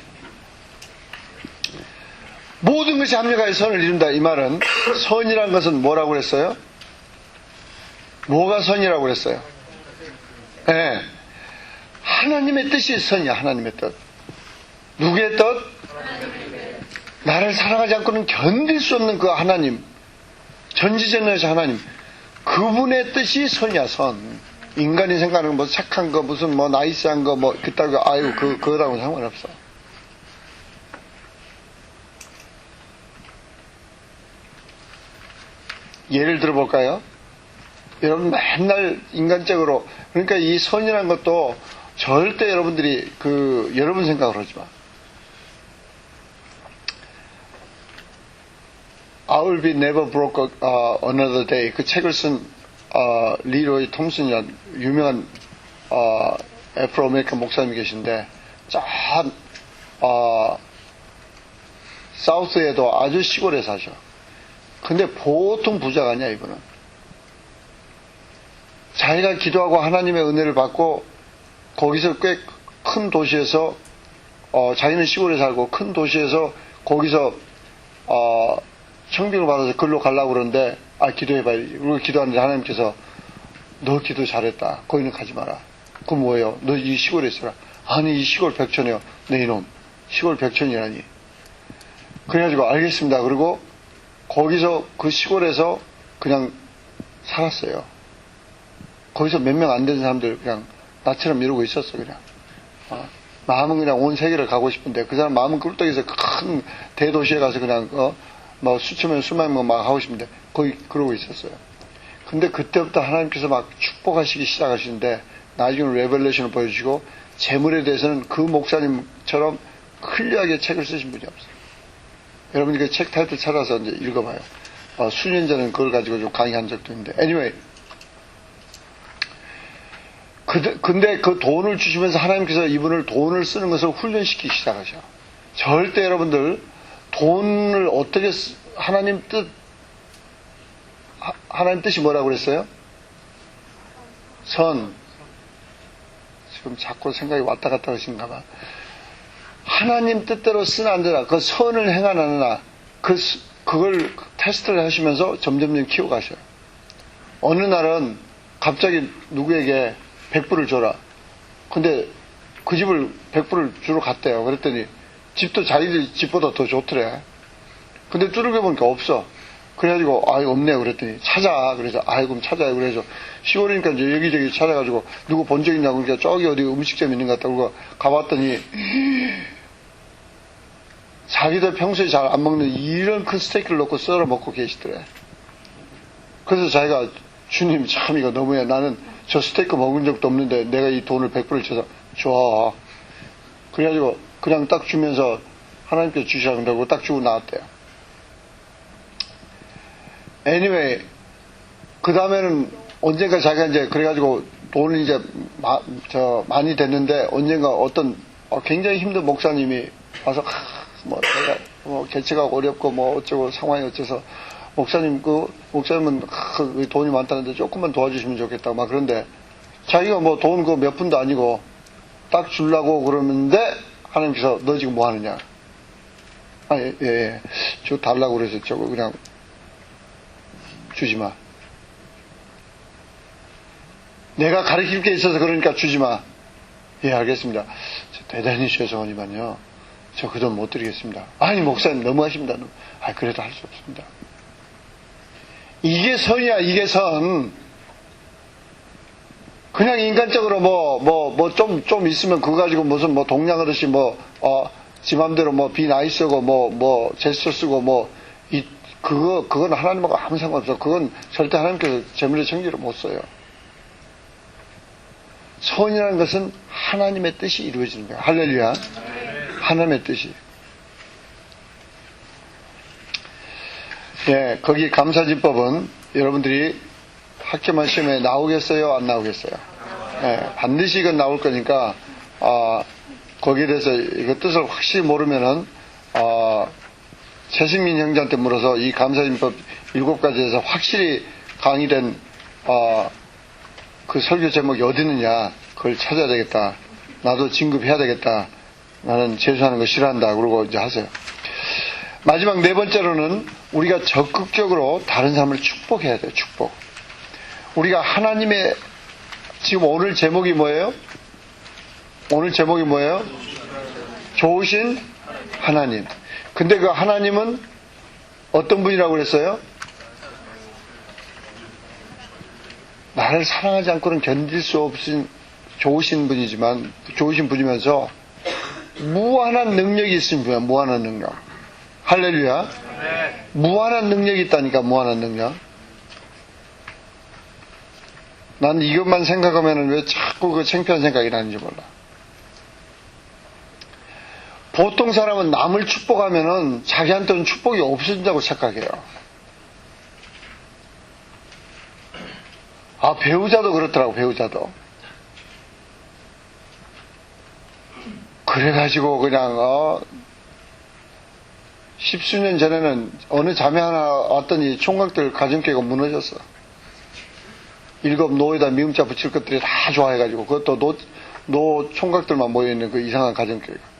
모든 것이 합력하여 선을 이룬다. 이 말은 선이란 것은 뭐라고 그랬어요? 뭐가 선이라고 그랬어요? 네. 하나님의 뜻이 선이야. 하나님의 뜻. 누구의 뜻? 나를 사랑하지 않고는 견딜 수 없는 그 하나님, 전지전능하신 하나님, 그분의 뜻이 선이야. 선. 인간이 생각하는 뭐 착한 거, 무슨 뭐 나이스한 거, 뭐 그따구 아유 그거랑은 상관없어. 예를 들어볼까요? 여러분 맨날 인간적으로, 그러니까 이 선이라는 것도 절대 여러분들이 여러분 생각을 하지 마. I will be never broke another day. 그 책을 쓴 리로이 톰슨이라는 유명한 애프로 아메리칸 목사님이 계신데, 사우스에도 아주 시골에 사셔. 근데 보통 부자가 아니야. 이분은 자기가 기도하고 하나님의 은혜를 받고 거기서 꽤 큰 도시에서 자기는 시골에 살고 큰 도시에서 거기서 청빙을 받아서 글로 가려고 그러는데 기도해봐야 지. 그리고 기도하는데 하나님께서 너 기도 잘했다. 거기는 가지 마라. 그럼 뭐예요? 너 이 시골에 있어라. 아니 이 시골 백천이요. 네 이놈 시골 백천이라니. 그래가지고 알겠습니다. 그리고 거기서 그 시골에서 그냥 살았어요. 거기서 몇 명 안 되는 사람들 그냥 나처럼 이러고 있었어. 그냥 마음은 그냥 온 세계를 가고 싶은데 그 사람 마음은 꿀떡에서 큰 대도시에 가서 그냥 뭐 수천명 수만 명 막 하고 싶은데 거기 그러고 있었어요. 근데 그때부터 하나님께서 막 축복하시기 시작하시는데 나중에 레벨레이션을 보여주시고 재물에 대해서는 그 목사님처럼 클리어하게 책을 쓰신 분이 없어요. 여러분이 그 책 타이틀 찾아서 이제 읽어봐요. 수년 전에 그걸 가지고 좀 강의한 적도 있는데. anyway. 근데 그 돈을 주시면서 하나님께서 이분을 돈을 쓰는 것을 훈련시키기 시작하셔. 절대 여러분들 돈을 어떻게 하나님 뜻이 뭐라고 그랬어요? 선. 지금 자꾸 생각이 왔다 갔다 하시는가 봐. 하나님 뜻대로 쓰나 안 되나, 그 선을 행하느나, 그걸 테스트를 하시면서 점점점 키워가셔요. 어느 날은 갑자기 누구에게 100불을 줘라. 근데 그 집을 100불을 주러 갔대요. 그랬더니 집도 자기 집보다 더 좋더래. 근데 뚜르게 보니까 없어. 그래가지고 없네요. 그랬더니 찾아. 그래서 그럼 찾아요. 그래서 시골이니까 이제 여기저기 찾아가지고 누구 본 적 있냐고. 그러니까 저기 어디 음식점 있는 것 같다고 가봤더니 자기들 평소에 잘 안 먹는 이런 큰 스테이크를 넣고 썰어 먹고 계시더래. 그래서 자기가 주님 참 이거 너무해. 나는 저 스테이크 먹은 적도 없는데 내가 이 돈을 100불을 줘서 줘. 그래가지고 그냥 딱 주면서 하나님께 주시라고 한다고 딱 주고 나왔대요. anyway, 그 다음에는 언젠가 자기가 이제 그래가지고 돈이 이제 많이 됐는데 언젠가 어떤 굉장히 힘든 목사님이 와서 내가 개체가 어렵고 어쩌고 상황이 어째서 목사님은 돈이 많다는데 조금만 도와주시면 좋겠다 막 그런데 자기가 돈 몇 푼도 아니고 딱 주려고 그러는데 하나님께서 너 지금 뭐 하느냐? 예. 저 달라고 그래서 저거 그냥 주지 마. 내가 가르칠 게 있어서 그러니까 주지 마. 예, 알겠습니다. 대단히 죄송하지만요. 저 그 돈 못 드리겠습니다. 아니, 목사님 너무하십니다. 그래도 할 수 없습니다. 이게 선이야, 이게 선. 그냥 인간적으로 좀 있으면 그거 가지고 무슨 동냥하듯이 지 맘대로 비 나이스고 제스처 쓰고 그건 하나님하고 아무 상관없어. 그건 절대 하나님께서 재물의 청지를 못 써요. 선이라는 것은 하나님의 뜻이 이루어지는 거야. 할렐루야. 하나님의 뜻이. 예, 거기 감사진법은 여러분들이 학교만 시험에 나오겠어요? 안 나오겠어요? 예, 반드시 이건 나올 거니까, 거기에 대해서 이거 뜻을 확실히 모르면은, 최승민 형제한테 물어서 이 감사진법 7가지에서 확실히 강의된, 그 설교 제목이 어디 있느냐, 그걸 찾아야 되겠다. 나도 진급해야 되겠다. 나는 재수하는 거 싫어한다. 그러고 이제 하세요. 마지막 네 번째로는 우리가 적극적으로 다른 사람을 축복해야 돼요. 축복. 우리가 하나님의 지금 오늘 제목이 뭐예요? 오늘 제목이 뭐예요? 좋으신 하나님. 근데 그 하나님은 어떤 분이라고 그랬어요? 나를 사랑하지 않고는 견딜 수 없인 좋으신 분이면서 무한한 능력이 있으신 분이야. 무한한 능력. 할렐루야. 무한한 능력이 있다니까. 무한한 능력. 난 이것만 생각하면 왜 자꾸 그 창피한 생각이 나는지 몰라. 보통 사람은 남을 축복하면은 자기한테는 축복이 없어진다고 착각해요. 아, 배우자도 그렇더라고. 배우자도. 그래가지고 그냥 십수년 전에는 어느 자매 하나 왔더니 총각들 가정교회가 무너졌어. 7 노에다 미음자 붙일 것들이 다 좋아해가지고 그것도 노 총각들만 모여있는 그 이상한 가정교회가.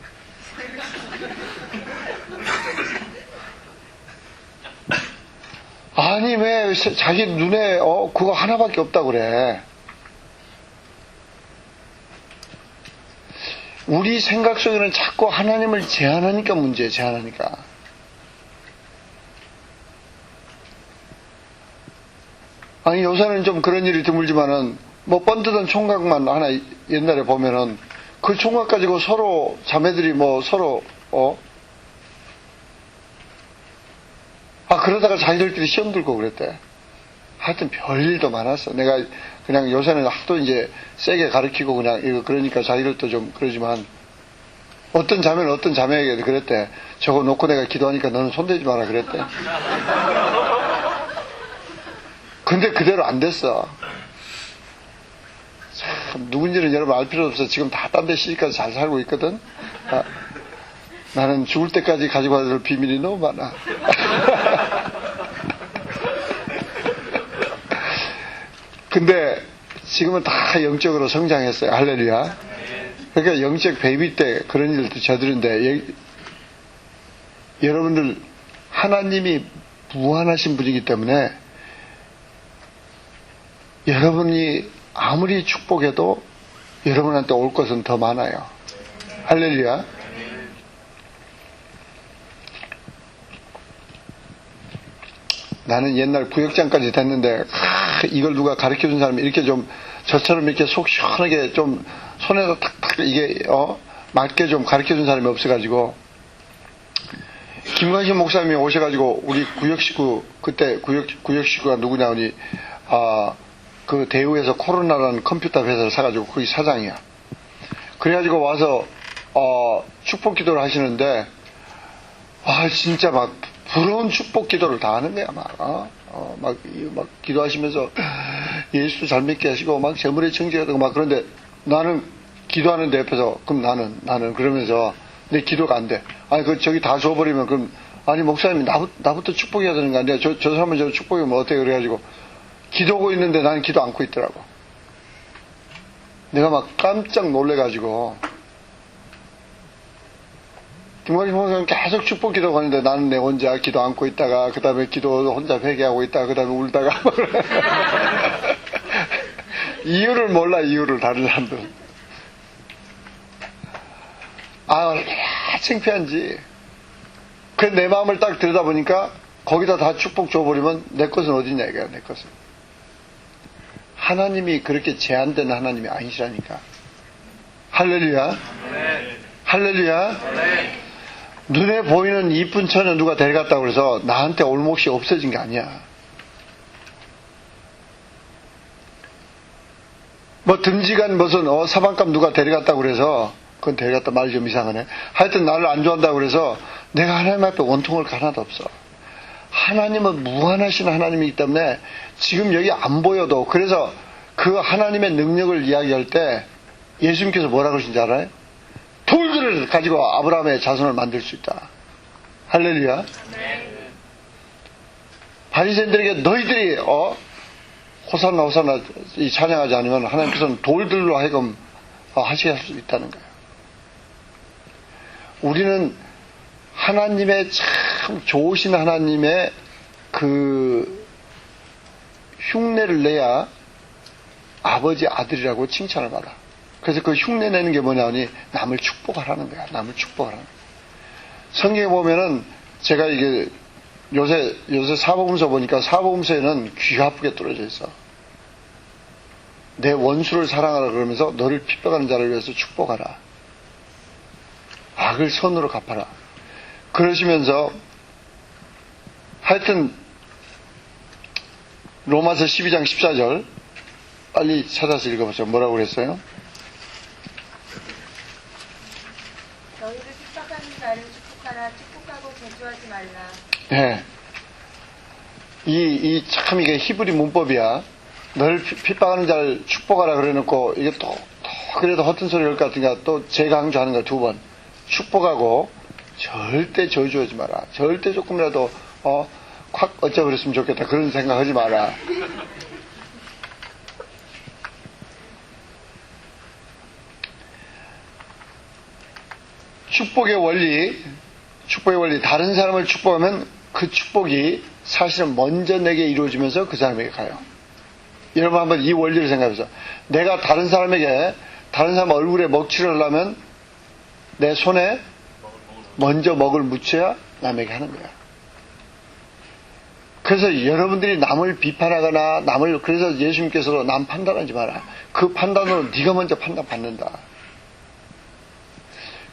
아니 왜 자기 눈에 그거 하나밖에 없다고 그래. 우리 생각 속에는 자꾸 하나님을 제한하니까 문제예요. 제한하니까. 아니 요새는 좀 그런 일이 드물지만은 뭐 번듯한 총각만 하나 옛날에 보면은 그 총각 가지고 서로 자매들이 뭐 서로 그러다가 자기들끼리 시험 들고 그랬대. 하여튼 별일도 많았어. 내가 그냥 요새는 하도 이제 세게 가르치고 그냥 이거 그러니까 자기들도 좀 그러지만 어떤 자매는 어떤 자매에게 그랬대. 저거 놓고 내가 기도하니까 너는 손대지 마라 그랬대. 근데 그대로 안 됐어. 참 누군지는 여러분 알 필요 없어. 지금 다 딴 데 시집가서 잘 살고 있거든. 나는 죽을 때까지 가지고 가야 될 비밀이 너무 많아. 근데 지금은 다 영적으로 성장했어요. 할렐루야. 그러니까 영적 베이비 때 그런 일도 저들은데 여러분들 하나님이 무한하신 분이기 때문에 여러분이 아무리 축복해도 여러분한테 올 것은 더 많아요. 할렐루야. 나는 옛날 구역장까지 됐는데 이걸 누가 가르쳐준 사람이 이렇게 좀 저처럼 이렇게 속 시원하게 좀 손에서 탁탁 이게 맞게 좀 가르쳐준 사람이 없어가지고 김관식 목사님이 오셔가지고 우리 구역식구 그때 구역식구가 누구냐 우리 그 대우에서 코로나라는 컴퓨터 회사를 사가지고 거기 사장이야. 그래가지고 와서 축복 기도를 하시는데 진짜 막 부러운 축복 기도를 다 하는 거야. 막 기도하시면서 예수 잘 믿게 하시고 막 재물의 청지가 되고 막 그런데 나는 기도하는데 옆에서 그럼 나는 그러면서 내 기도가 안 돼. 저기 다 줘버리면 그럼 목사님이 나부터 축복해야 되는 거 아니야. 저 사람은 저 축복이면 어때 그래가지고 기도하고 있는데 나는 기도 않고 있더라고. 내가 막 깜짝 놀래가지고 김관식 목사님 계속 축복 기도하고 하는데 나는 내 혼자 기도 안고 있다가 그 다음에 기도 혼자 회개하고 있다가 그 다음에 울다가 이유를 몰라. 이유를 다른 사람들은 창피한지. 그래서 내 마음을 딱 들여다보니까 거기다 다 축복 줘버리면 내 것은 어디냐 이거야. 내 것은 하나님이 그렇게 제한된 하나님이 아니시라니까. 할렐루야. 할렐루야. 눈에 보이는 이쁜 처녀 누가 데려갔다고 그래서 나한테 올 몫이 없어진 게 아니야. 뭐 듬직한 무슨 사방감 누가 데려갔다고 그래서 그건 데려갔다 말이 좀 이상하네. 하여튼 나를 안 좋아한다고 그래서 내가 하나님 앞에 원통을 하나도 없어. 하나님은 무한하신 하나님이기 때문에 지금 여기 안 보여도 그래서 그 하나님의 능력을 이야기할 때 예수님께서 뭐라 그러신지 알아요? 돌들을 가지고 아브라함의 자손을 만들 수 있다. 할렐루야. 바리새인들에게 너희들이 호산나 호산나 이 찬양하지 않으면 하나님께서는 돌들로 하여금 하시게 할 수 있다는 거예요. 우리는 하나님의 참 좋으신 하나님의 그 흉내를 내야 아버지 아들이라고 칭찬을 받아. 그래서 그 흉내 내는 게 뭐냐니 남을 축복하라는 거야. 남을 축복하라는 거야. 성경에 보면은 제가 이게 요새 사복음서 보니까 사복음서에는 귀가 아프게 떨어져 있어. 내 원수를 사랑하라 그러면서 너를 핍박하는 자를 위해서 축복하라. 악을 선으로 갚아라. 그러시면서 하여튼 로마서 12장 14절 빨리 찾아서 읽어보세요. 뭐라고 그랬어요? 너희를 핍박하는 자를 축복하라. 축복하고 저주하지 말라. 네. 참 이게 히브리 문법이야. 너를 핍박하는 자를 축복하라 그래놓고 이게 또 그래도 허튼 소리 할 것 같으니까 또 재강조하는 거야. 2번. 축복하고 절대 저주하지 마라. 절대 조금이라도 확 어쩌버렸으면 좋겠다. 그런 생각하지 마라. 축복의 원리, 다른 사람을 축복하면 그 축복이 사실은 먼저 내게 이루어지면서 그 사람에게 가요. 여러분 한번 이 원리를 생각해보세요. 내가 다른 사람 얼굴에 먹칠을 하려면 내 손에 먼저 먹을 묻혀야 남에게 하는 거야. 그래서 여러분들이 남을 비판하거나 그래서 예수님께서도 남 판단하지 마라. 그 판단으로 네가 먼저 판단받는다.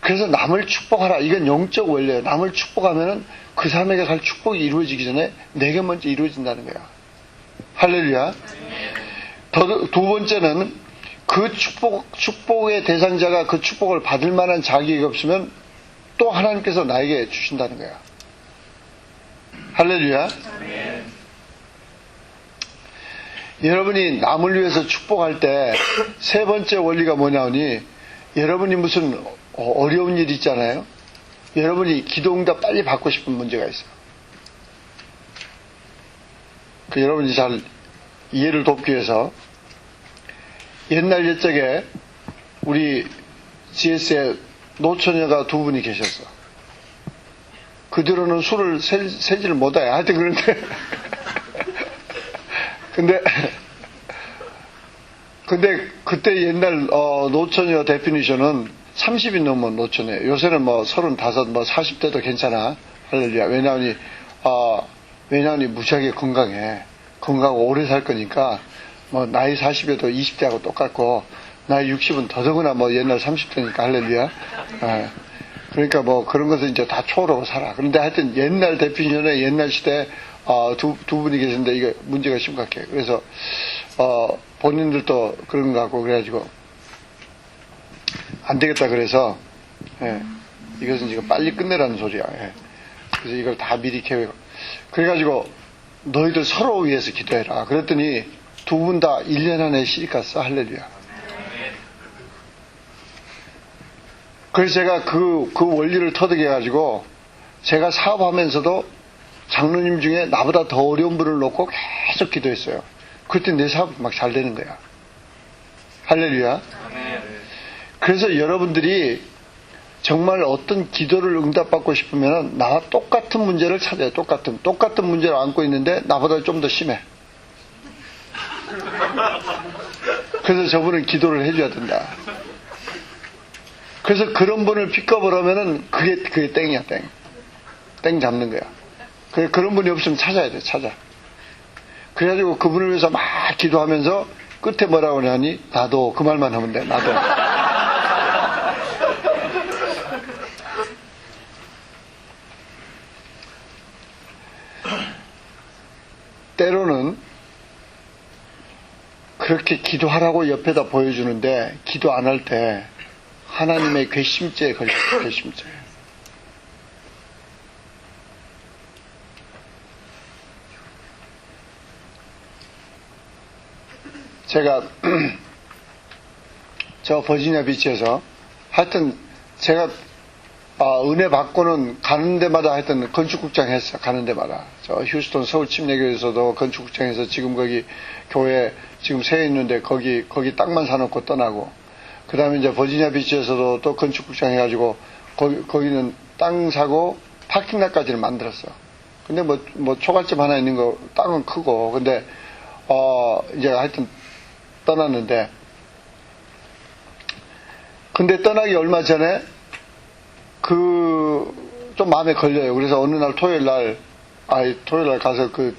그래서 남을 축복하라. 이건 영적 원리예요. 남을 축복하면은 그 사람에게 갈 축복이 이루어지기 전에 내게 먼저 이루어진다는 거야. 할렐루야. 두 번째는 그 축복의 대상자가 그 축복을 받을 만한 자격이 없으면 또 하나님께서 나에게 주신다는 거야. 할렐루야. 여러분이 남을 위해서 축복할 때 세 번째 원리가 뭐냐니 여러분이 무슨 어려운 일 있잖아요. 여러분이 기도응답 빨리 받고 싶은 문제가 있어요. 여러분이 잘 이해를 돕기 위해서 옛날 옛적에 우리 GS에 노처녀가 2분이 계셨어. 그들은 술을 세지를 못해. 하여튼 그런데 근데 그때 옛날 노처녀 데피니션은 30이 넘은 노처녀. 요새는 35, 40대도 괜찮아. 할렐루야. 왜냐하니 무지하게 건강해. 건강하고 오래 살 거니까 나이 40에도 20대하고 똑같고 나이 60은 더더구나 옛날 30대니까 할렐루야. 그러니까 그런 것은 이제 다 초월하고 살아. 그런데 하여튼 옛날 데피니션에 옛날 시대에 두 분이 계신데 이게 문제가 심각해. 그래서 본인들도 그런 것 같고 그래가지고 안 되겠다 그래서 이것은 지금 빨리 끝내라는 소리야. 그래서 이걸 다 미리 계획. 그래가지고 너희들 서로 위해서 기도해라. 그랬더니 2분 다 1년 안에 시집 갔어. 할렐루야. 그래서 제가 그 원리를 터득해가지고 제가 사업하면서도 장로님 중에 나보다 더 어려운 분을 놓고 계속 기도했어요. 그때 내 사업이 막 잘 되는 거야. 할렐루야. 그래서 여러분들이 정말 어떤 기도를 응답받고 싶으면 나와 똑같은 문제를 찾아요. 똑같은 문제를 안고 있는데 나보다 좀 더 심해. 그래서 저분은 기도를 해줘야 된다. 그래서 그런 분을 픽업을 하면은 그게 땡이야. 땡 잡는 거야. 그런 분이 없으면 찾아야 돼. 그래가지고 그분을 위해서 막 기도하면서 끝에 뭐라고 하냐니 나도 그 말만 하면 돼. 나도. 때로는 그렇게 기도하라고 옆에다 보여주는데 기도 안 할 때 하나님의 괘씸죄에 걸렸어요. 괘씸죄. 제가 저 버지니아 비치에서 하여튼 제가 은혜 받고는 가는 데마다 하여튼 건축국장 했어. 가는 데마다. 저 휴스턴 서울 침례교에서도 건축국장에서 지금 거기 교회 지금 세 있는데 거기 땅만 사놓고 떠나고 그 다음에 이제 버지니아 비치에서도 또 건축국장 해가지고 거기는 땅 사고 파킹락까지는 만들었어. 근데 뭐 초가집 하나 있는 거 땅은 크고 근데 이제 하여튼 떠났는데 근데 떠나기 얼마 전에 좀 마음에 걸려요. 그래서 어느 날 토요일 날 가서 그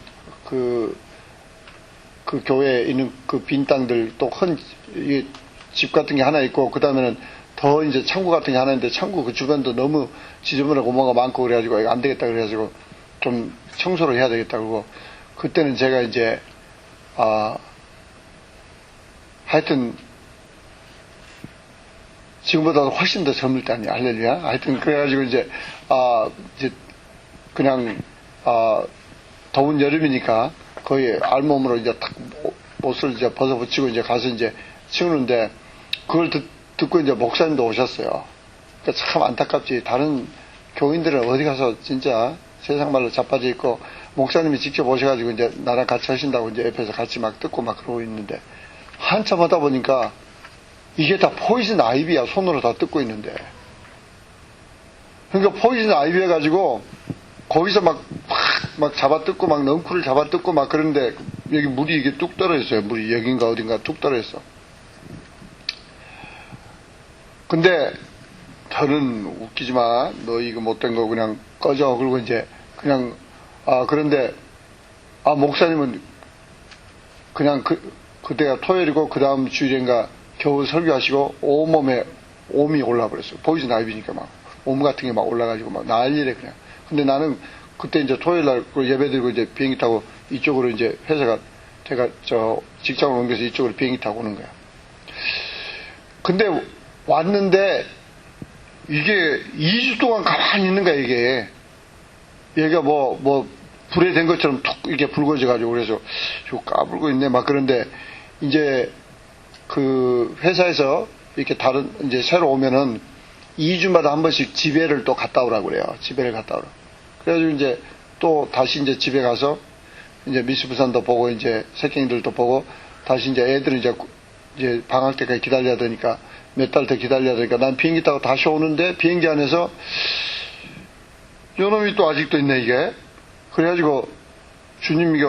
교회에 있는 그 빈 땅들 또 큰 집 같은 게 하나 있고 그 다음에는 더 이제 창고 같은 게 하나 있는데 창고 그 주변도 너무 지저분하고 뭐가 많고 그래가지고 이거 안 되겠다 그래가지고 좀 청소를 해야 되겠다 그러고 그때는 제가 이제 하여튼 지금보다 훨씬 더 젊을 때 아니야 할렐루야. 하여튼 그래가지고 이제 그냥 더운 여름이니까 거의 알몸으로 이제 탁 옷을 이제 벗어붙이고 이제 가서 이제 치우는데 그걸 듣고 이제 목사님도 오셨어요. 그러니까 참 안타깝지. 다른 교인들은 어디 가서 진짜 세상 말로 자빠져 있고 목사님이 직접 오셔가지고 이제 나랑 같이 하신다고 이제 옆에서 같이 막 듣고 막 그러고 있는데 한참 하다 보니까 이게 다 포이즌 아이비야. 손으로 다 뜯고 있는데. 그러니까 포이즌 아이비 해가지고 거기서 막 잡아뜯고 막 넝쿨을 잡아뜯고 막 그런데 여기 물이 이게 뚝 떨어졌어요. 물이 여긴가 어딘가 뚝 떨어졌어. 근데 저는 웃기지 마. 너 이거 못된 거 그냥 꺼져. 그리고 이제 그냥 그런데 목사님은 그냥 그때가 토요일이고 그 다음 주일인가 겨우 설교하시고 온몸에 옴이 올라버렸어요. 포이즌 아이비니까 막 옴 같은 게 막 올라가지고 막 난리래 그냥. 근데 나는 그때 이제 토요일 날 예배 드리고 이제 비행기 타고 이쪽으로 이제 회사가 제가 직장을 옮겨서 이쪽으로 비행기 타고 오는 거야. 근데 왔는데 이게 2주 동안 가만히 있는 거야 이게. 얘가 뭐 불에 된 것처럼 툭 이렇게 붉어져가지고 그래서 요 까불고 있네 막 그런데 이제 그 회사에서 이렇게 이제 새로 오면은 2주마다 한 번씩 집회를 또 갔다 오라고 그래요. 집회를 갔다 오라고. 그래가지고 이제 또 다시 이제 집에 가서 이제 미스부산도 보고 이제 새끼들도 보고 다시 이제 애들은 이제 방학 때까지 기다려야 되니까 몇 달 더 기다려야 되니까 난 비행기 타고 다시 오는데 비행기 안에서 요놈이 또 아직도 있네 이게. 그래가지고 주님이가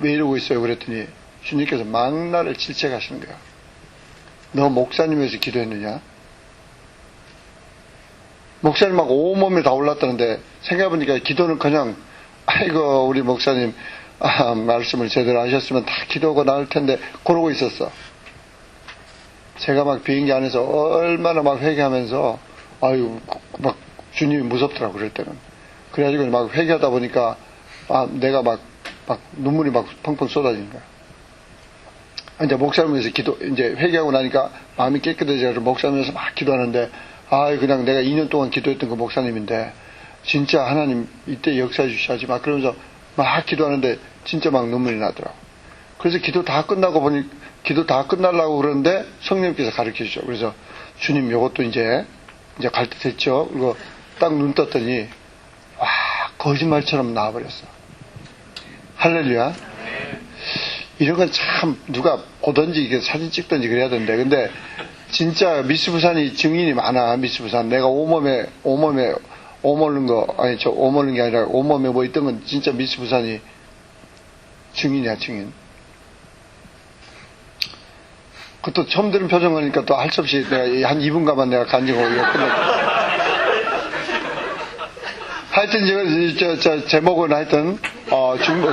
왜 이러고 있어요 그랬더니 주님께서 막 나를 질책하시는 거야. 너 목사님에서 기도했느냐? 목사님 막 온몸에 다 올랐다는데 생각해보니까 기도는 그냥 아이고 우리 목사님 말씀을 제대로 하셨으면 다 기도하고 나올 텐데 그러고 있었어. 제가 막 비행기 안에서 얼마나 막 회개하면서 아유 막 주님이 무섭더라고 그럴 때는. 그래가지고 막 회개하다 보니까 내가 막 눈물이 막 펑펑 쏟아지는 거야. 이제 목사님에서 이제 회개하고 나니까 마음이 깨끗해져서 목사님에서 막 기도하는데 그냥 내가 2년 동안 기도했던 그 목사님인데 진짜 하나님 이때 역사해 주셔야지 막 그러면서 막 기도하는데 진짜 막 눈물이 나더라고. 그래서 기도 다 끝나려고 그러는데 성령님께서 가르쳐 주죠. 그래서 주님 요것도 이제 갈 때 됐죠. 그리고 딱 눈 떴더니 거짓말처럼 나와버렸어. 할렐루야. 이런 건 참 누가 보든지 이게 사진 찍든지 그래야 되는데 근데 진짜 미스부산이 증인이 많아. 미스부산 내가 온몸에 오모는 거 아니 오모는 게 아니라 온몸에 뭐 있던 건 진짜 미스부산이 증인이야 증인. 그것도 처음 들은 표정 하니까 또 할 수 없이 내가 한 2분간만 내가 간증하고 이거 끝냈다. 하여튼 저 제목은 하여튼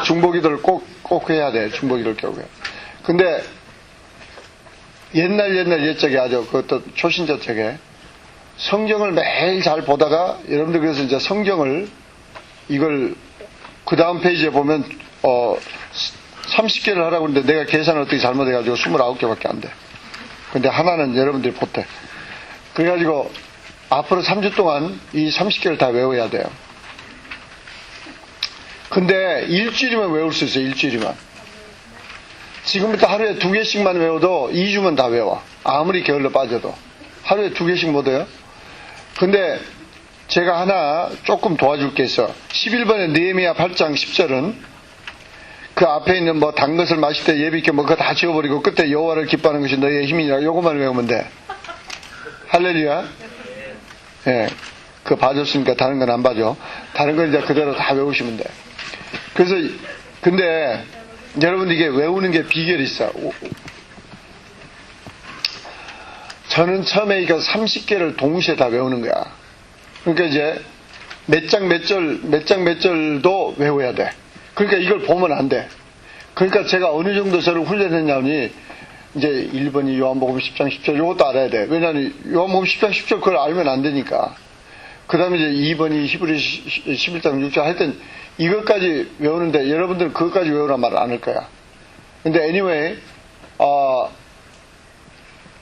중보기도를 꼭 해야 돼. 중보기도를 겨우 해. 근데 옛날 옛적에 아주 그것도 초신자 책에 성경을 매일 잘 보다가 여러분들 그래서 이제 성경을 이걸 그 다음 페이지에 보면 30개를 하라고 했는데 내가 계산을 어떻게 잘못해가지고 29개밖에 안 돼. 근데 하나는 여러분들이 못해. 그래가지고 앞으로 3주 동안 이 30개를 다 외워야 돼요. 근데 일주일이면 외울 수 있어요. 일주일이면. 지금부터 하루에 2개씩만 외워도 2주면 다 외워. 아무리 게을러 빠져도. 하루에 2개씩 못 외워요. 근데 제가 하나 조금 도와줄 게 있어. 11번에 느헤미야 8장 10절은 그 앞에 있는 뭐 단 것을 마실 때 예비께 뭐 그거 다 지워버리고 끝에 여호와를 기뻐하는 것이 너희의 힘이니라. 요것만 외우면 돼. 할렐루야. 예. 그거 봐줬으니까 다른 건 안 봐줘. 다른 건 이제 그대로 다 외우시면 돼. 그래서, 근데, 여러분 이게 외우는 게 비결이 있어. 저는 처음에 이거 30개를 동시에 다 외우는 거야. 그러니까 이제 몇 장 몇 절도 외워야 돼. 그러니까 이걸 보면 안 돼. 그러니까 제가 어느 정도 저를 훈련했냐니 이제 1번이 요한복음 10장 10절 이것도 알아야 돼. 왜냐하면 요한복음 10장 10절 그걸 알면 안 되니까. 그 다음에 이제 2번이 히브리서 11장 6절 하여튼 이것까지 외우는데 여러분들은 그것까지 외우란 말을 안 할 거야. 근데 anyway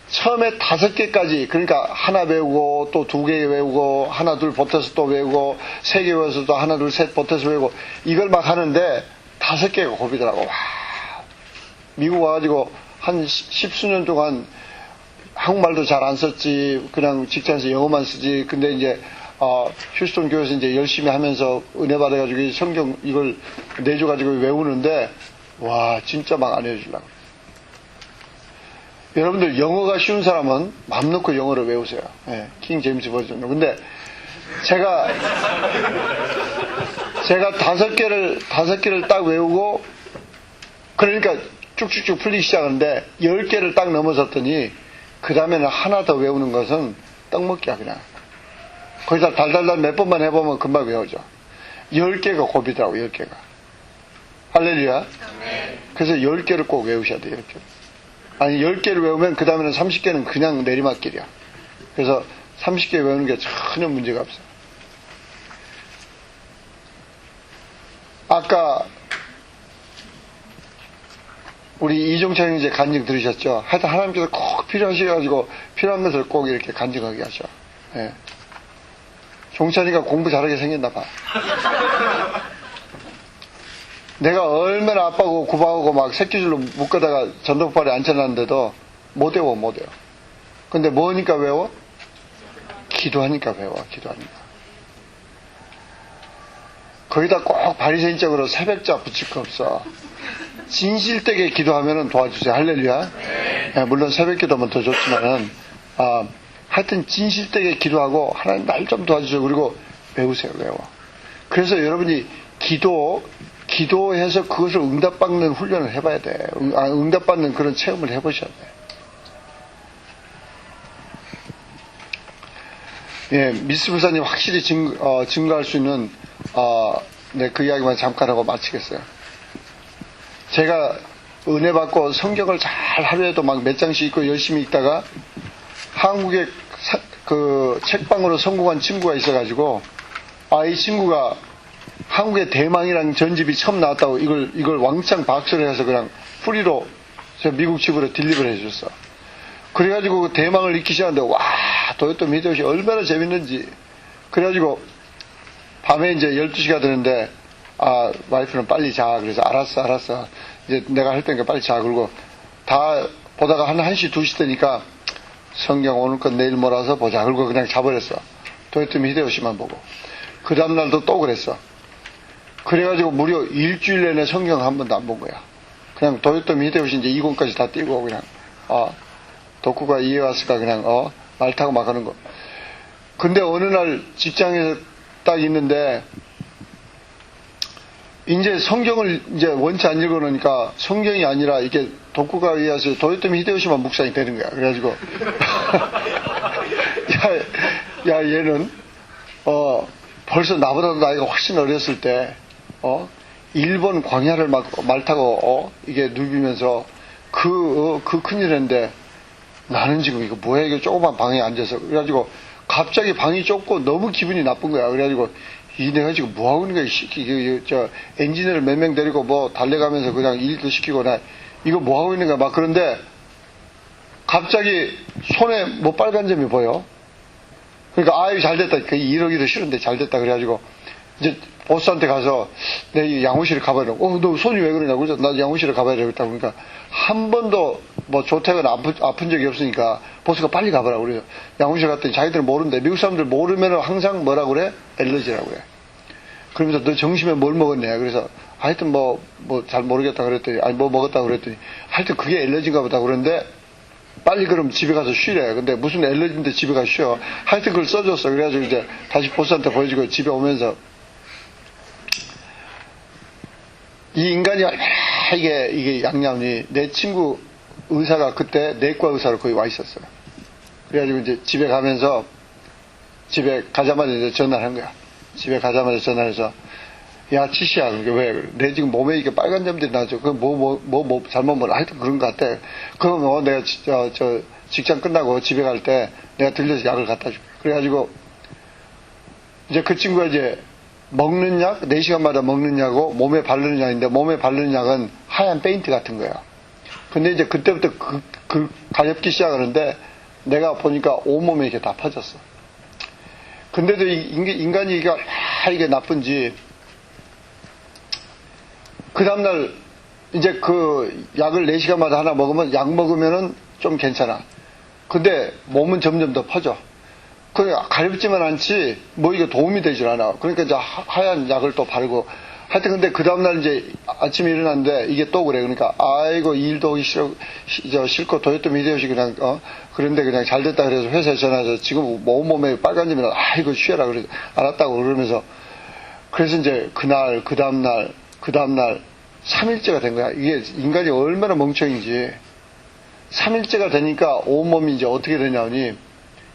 처음에 5개까지 그러니까 하나 외우고 또 2개 외우고 하나 둘 보태서 또 외우고 3개 외워서 또 하나 둘 셋 보태서 외우고 이걸 막 하는데 5개가 고비더라고. 와, 미국 와가지고 한 10수년 동안 한국말도 잘 안 썼지. 그냥 직장에서 영어만 쓰지. 근데 이제 휴스턴 교회에서 이제 열심히 하면서 은혜 받아가지고 성경 이걸 내줘가지고 외우는데 와 진짜 막 안 해주려고. 여러분들 영어가 쉬운 사람은 맘 놓고 영어를 외우세요. 네, 킹 제임스 버전. 근데 제가 5개를 딱 외우고 그러니까 쭉쭉쭉 풀리기 시작하는데 10개를 딱 넘어섰더니 그 다음에는 하나 더 외우는 것은 떡먹기야 그냥. 거기다 달달달 몇 번만 해보면 금방 외워져. 10개가 고비더라고 10개가. 할렐루야. 그래서 10개를 꼭 외우셔야 돼요. 10개. 아니 10개를 외우면 그 다음에는 30개는 그냥 내리막길이야. 그래서 30개 외우는 게 전혀 문제가 없어요. 아까 우리 이종찬 형제 간증 들으셨죠? 하여튼 하나님께서 꼭 필요하셔가지고 필요한 것을 꼭 이렇게 간증하게 하셔. 예. 종찬이가 공부 잘하게 생겼나 봐. 내가 얼마나 아빠고 구박하고 막 새끼줄로 묶어다가 전등발에 앉혀놨는데도 못 외워. 근데 뭐니까 외워? 기도하니까 외워. 기도하니까. 거기다 꼭 바리새인적으로 새벽자 붙일 거 없어. 진실되게 기도하면은 도와주세요. 할렐루야. 네, 물론 새벽 기도면 더 좋지만은 하여튼 진실되게 기도하고 하나님 날 좀 도와주세요. 그리고 외우세요. 외워. 그래서 여러분이 기도해서 그것을 응답받는 훈련을 해봐야 돼. 응답받는 그런 체험을 해보셔야 돼. 예, 미스 부사님 확실히 증거할 수 있는 네, 그 이야기만 잠깐 하고 마치겠어요. 제가 은혜 받고 성경을 잘 하루에도 막 몇 장씩 읽고 열심히 읽다가 한국에 그 책방으로 성공한 친구가 있어가지고 이 친구가 한국의 대망이라는 전집이 처음 나왔다고 이걸 왕창 박수를 해서 그냥 프리로 저 미국 집으로 딜리버를 해줬어. 그래가지고 그 대망을 읽기 시작하는데 와 도요토 미도시 얼마나 재밌는지. 그래가지고 밤에 이제 12시가 되는데 와이프는 빨리 자. 그래서 알았어. 이제 내가 할 테니까 빨리 자. 그리고 다 보다가 한 1시 2시 되니까 성경 오늘 건 내일 몰아서 보자. 그리고 그냥 자버렸어. 도요토미 히데요시만 보고. 그 다음날도 또 그랬어. 그래가지고 무려 일주일 내내 성경 한 번도 안 본 거야. 그냥 도요토미 히데요시 이제 2권까지 다 띄고 그냥 도쿠가 이에와스가 그냥 말 타고 막 하는 거. 근데 어느 날 직장에서 딱 있는데 이제 성경을 이제 원치 안 읽어놓으니까 성경이 아니라 이게 도쿠가 이에와스 도요토미 히데요시만 묵상이 되는 거야. 그래가지고 야 얘는 벌써 나보다도 나이가 훨씬 어렸을 때 일본 광야를 막 말 타고 이게 누비면서 그 큰일 했는데 나는 지금 이거 뭐야 이거 조그만 방에 앉아서. 그래가지고 갑자기 방이 좁고 너무 기분이 나쁜 거야. 그래가지고 내가 지금 뭐 하고 있는 거야. 저 엔지니어를 몇 명 데리고 뭐 달려가면서 그냥 일도 시키고 나 이거 뭐 하고 있는 거야. 막 그런데 갑자기 손에 뭐 빨간 점이 보여. 그러니까 아유 잘됐다. 이러기도 싫은데 잘됐다. 그래가지고 이제 보스한테 가서 내 양호실에 가봐야 돼. 너 손이 왜 그러냐고. 그래서 나 양호실에 가봐야 되겠다. 그러니까 한 번도 뭐 조퇴거나 아픈 적이 없으니까 보스가 빨리 가봐라. 그래서 양호실 갔더니 자기들은 모르는데 미국 사람들 모르면 항상 뭐라고 그래? 엘러지라고 그래. 그러면서 너 점심에 뭘 먹었냐. 그래서 하여튼 뭐 잘 모르겠다 그랬더니 뭐 먹었다 그랬더니 하여튼 그게 엘러지인가 보다. 그런데 빨리 그럼 집에 가서 쉬래. 근데 무슨 엘러지인데 집에 가서 쉬어. 하여튼 그걸 써줬어. 그래가지고 이제 다시 보스한테 보여주고 집에 오면서 이 인간이 얼마나 이게 양념이, 내 친구 의사가 그때 내과 의사로 거기 와 있었어요. 그래가지고 이제 집에 가면서 집에 가자마자 이제 전화를 한 거야. 집에 가자마자 전화해서 야, 치시야. 그게 왜? 내 지금 몸에 이게 빨간 점들이 나죠. 그 잘못 몰라. 하여튼 그런 것 같아. 그럼 내가 저 직장 끝나고 집에 갈 때 내가 들려서 약을 갖다 줄게. 그래가지고 이제 그 친구가 이제 먹는 약, 4시간마다 먹는 약하고 몸에 바르는 약인데, 몸에 바르는 약은 하얀 페인트 같은 거예요. 근데 이제 그때부터 가렵기 시작하는데 내가 보니까 온몸에 이렇게 다 퍼졌어. 근데도 인간이 이게 나쁜지, 그 다음날 이제 그 약을 4시간마다 하나 먹으면, 약 먹으면은 좀 괜찮아. 근데 몸은 점점 더 퍼져. 그래, 가렵지만 않지, 뭐 이게 도움이 되질 않아. 그러니까 이제 하얀 약을 또 바르고. 하여튼 근데 그 다음날 이제 아침에 일어났는데 이게 또 그래. 그러니까, 아이고, 일도 하기 싫고, 도요토미 히데요시 그냥, 그런데 그냥 잘 됐다 그래서 회사에 전화해서 지금 온몸에 빨간점이 나, 아이고, 쉬어라. 그래. 알았다고 그러면서. 그래서 이제 그날, 그 다음날 3일째가 된 거야. 이게 인간이 얼마나 멍청인지. 3일째가 되니까 온몸이 이제 어떻게 되냐니,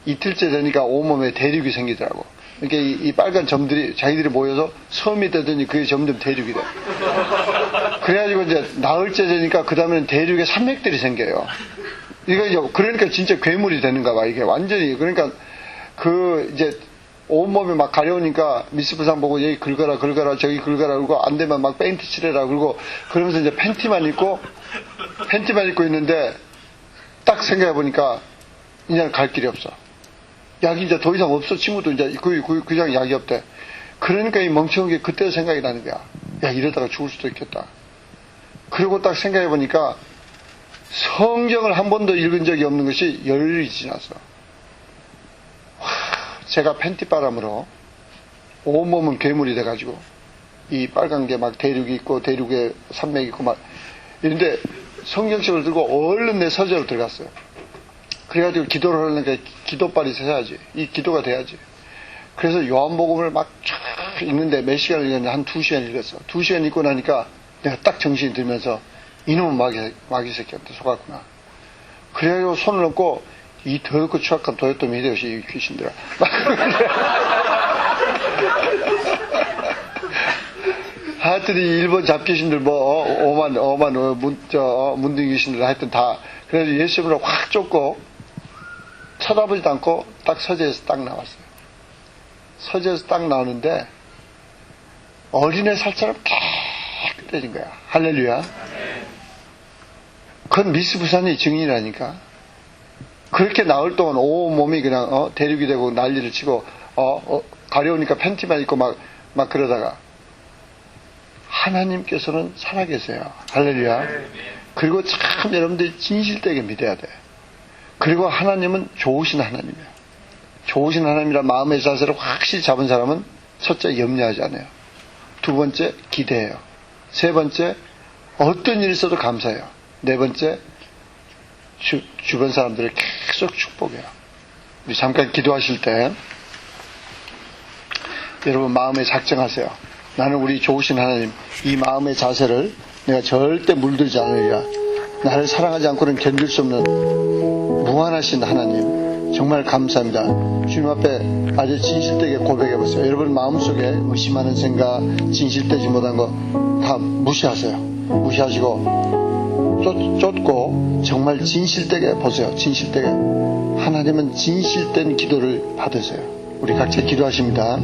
이틀째 되니까 온몸에 대륙이 생기더라고. 그러니까 이 빨간 점들이 자기들이 모여서 섬이 되더니 그게 점점 대륙이 돼. 그래가지고 이제 나흘째 되니까 그 다음에는 대륙에 산맥들이 생겨요. 그러니까 진짜 괴물이 되는가 봐. 이게 완전히. 그러니까 이제 온몸이 막 가려우니까 미스부산 보고 여기 긁어라 저기 긁어라 그러고 안 되면 막 페인트 칠해라 그러고 그러면서 이제 팬티만 입고 있는데 딱 생각해 보니까 이제는 갈 길이 없어. 약이 이제 더 이상 없어. 친구도 이제 그냥 약이 없대. 그러니까 이 멍청한 게 그때 생각이 나는 거야. 야, 이러다가 죽을 수도 있겠다. 그리고 딱 생각해 보니까 성경을 한 번도 읽은 적이 없는 것이 열흘이 지났어. 제가 팬티바람으로 온몸은 괴물이 돼가지고 이 빨간 게 막 대륙이 있고 대륙에 산맥이 있고 막 이런데 성경책을 들고 얼른 내 서재로 들어갔어요. 그래가지고 기도를 하려니까 기도빨이 서야지. 이 기도가 돼야지. 그래서 요한복음을 막 쫙 읽는데 몇 시간을 읽었는데 한 2시간 읽었어. 2시간 읽고 나니까 내가 딱 정신이 들면서 이놈은 마귀 새끼한테 속았구나. 그래가지고 손을 얹고 이 더럽고 추악한 도요토미 히데요시 이 귀신들아. 하여튼 이 일본 잡귀신들 문둥이 귀신들 하여튼 다. 그래서 예수님을 확 쫓고 쳐다보지도 않고 딱 서재에서 딱 나왔어요. 서재에서 딱 나오는데 어린애 살처럼 깨끗해진 거야. 할렐루야. 그건 미스부산이 증인이라니까. 그렇게 나올 동안 온몸이 그냥 대륙이 되고 난리를 치고 가려우니까 팬티만 입고 막 그러다가 하나님께서는 살아계세요. 할렐루야. 그리고 참 여러분들이 진실되게 믿어야 돼. 그리고 하나님은 좋으신 하나님이에요. 좋으신 하나님이란 마음의 자세를 확실히 잡은 사람은 첫째 염려하지 않아요. 두 번째 기대해요. 세 번째 어떤 일이 있어도 감사해요. 네 번째 주변 사람들을 계속 축복해요. 우리 잠깐 기도하실 때 여러분 마음에 작정하세요. 나는 우리 좋으신 하나님, 이 마음의 자세를 내가 절대 물들지 않으리라. 나를 사랑하지 않고는 견딜 수 없는 무한하신 하나님, 정말 감사합니다. 주님 앞에 아주 진실되게 고백해보세요. 여러분 마음속에 의심하는 생각, 진실되지 못한 거 다 무시하세요. 무시하시고 쫓고 정말 진실되게 보세요. 진실되게. 하나님은 진실된 기도를 받으세요. 우리 각자 기도하십니다.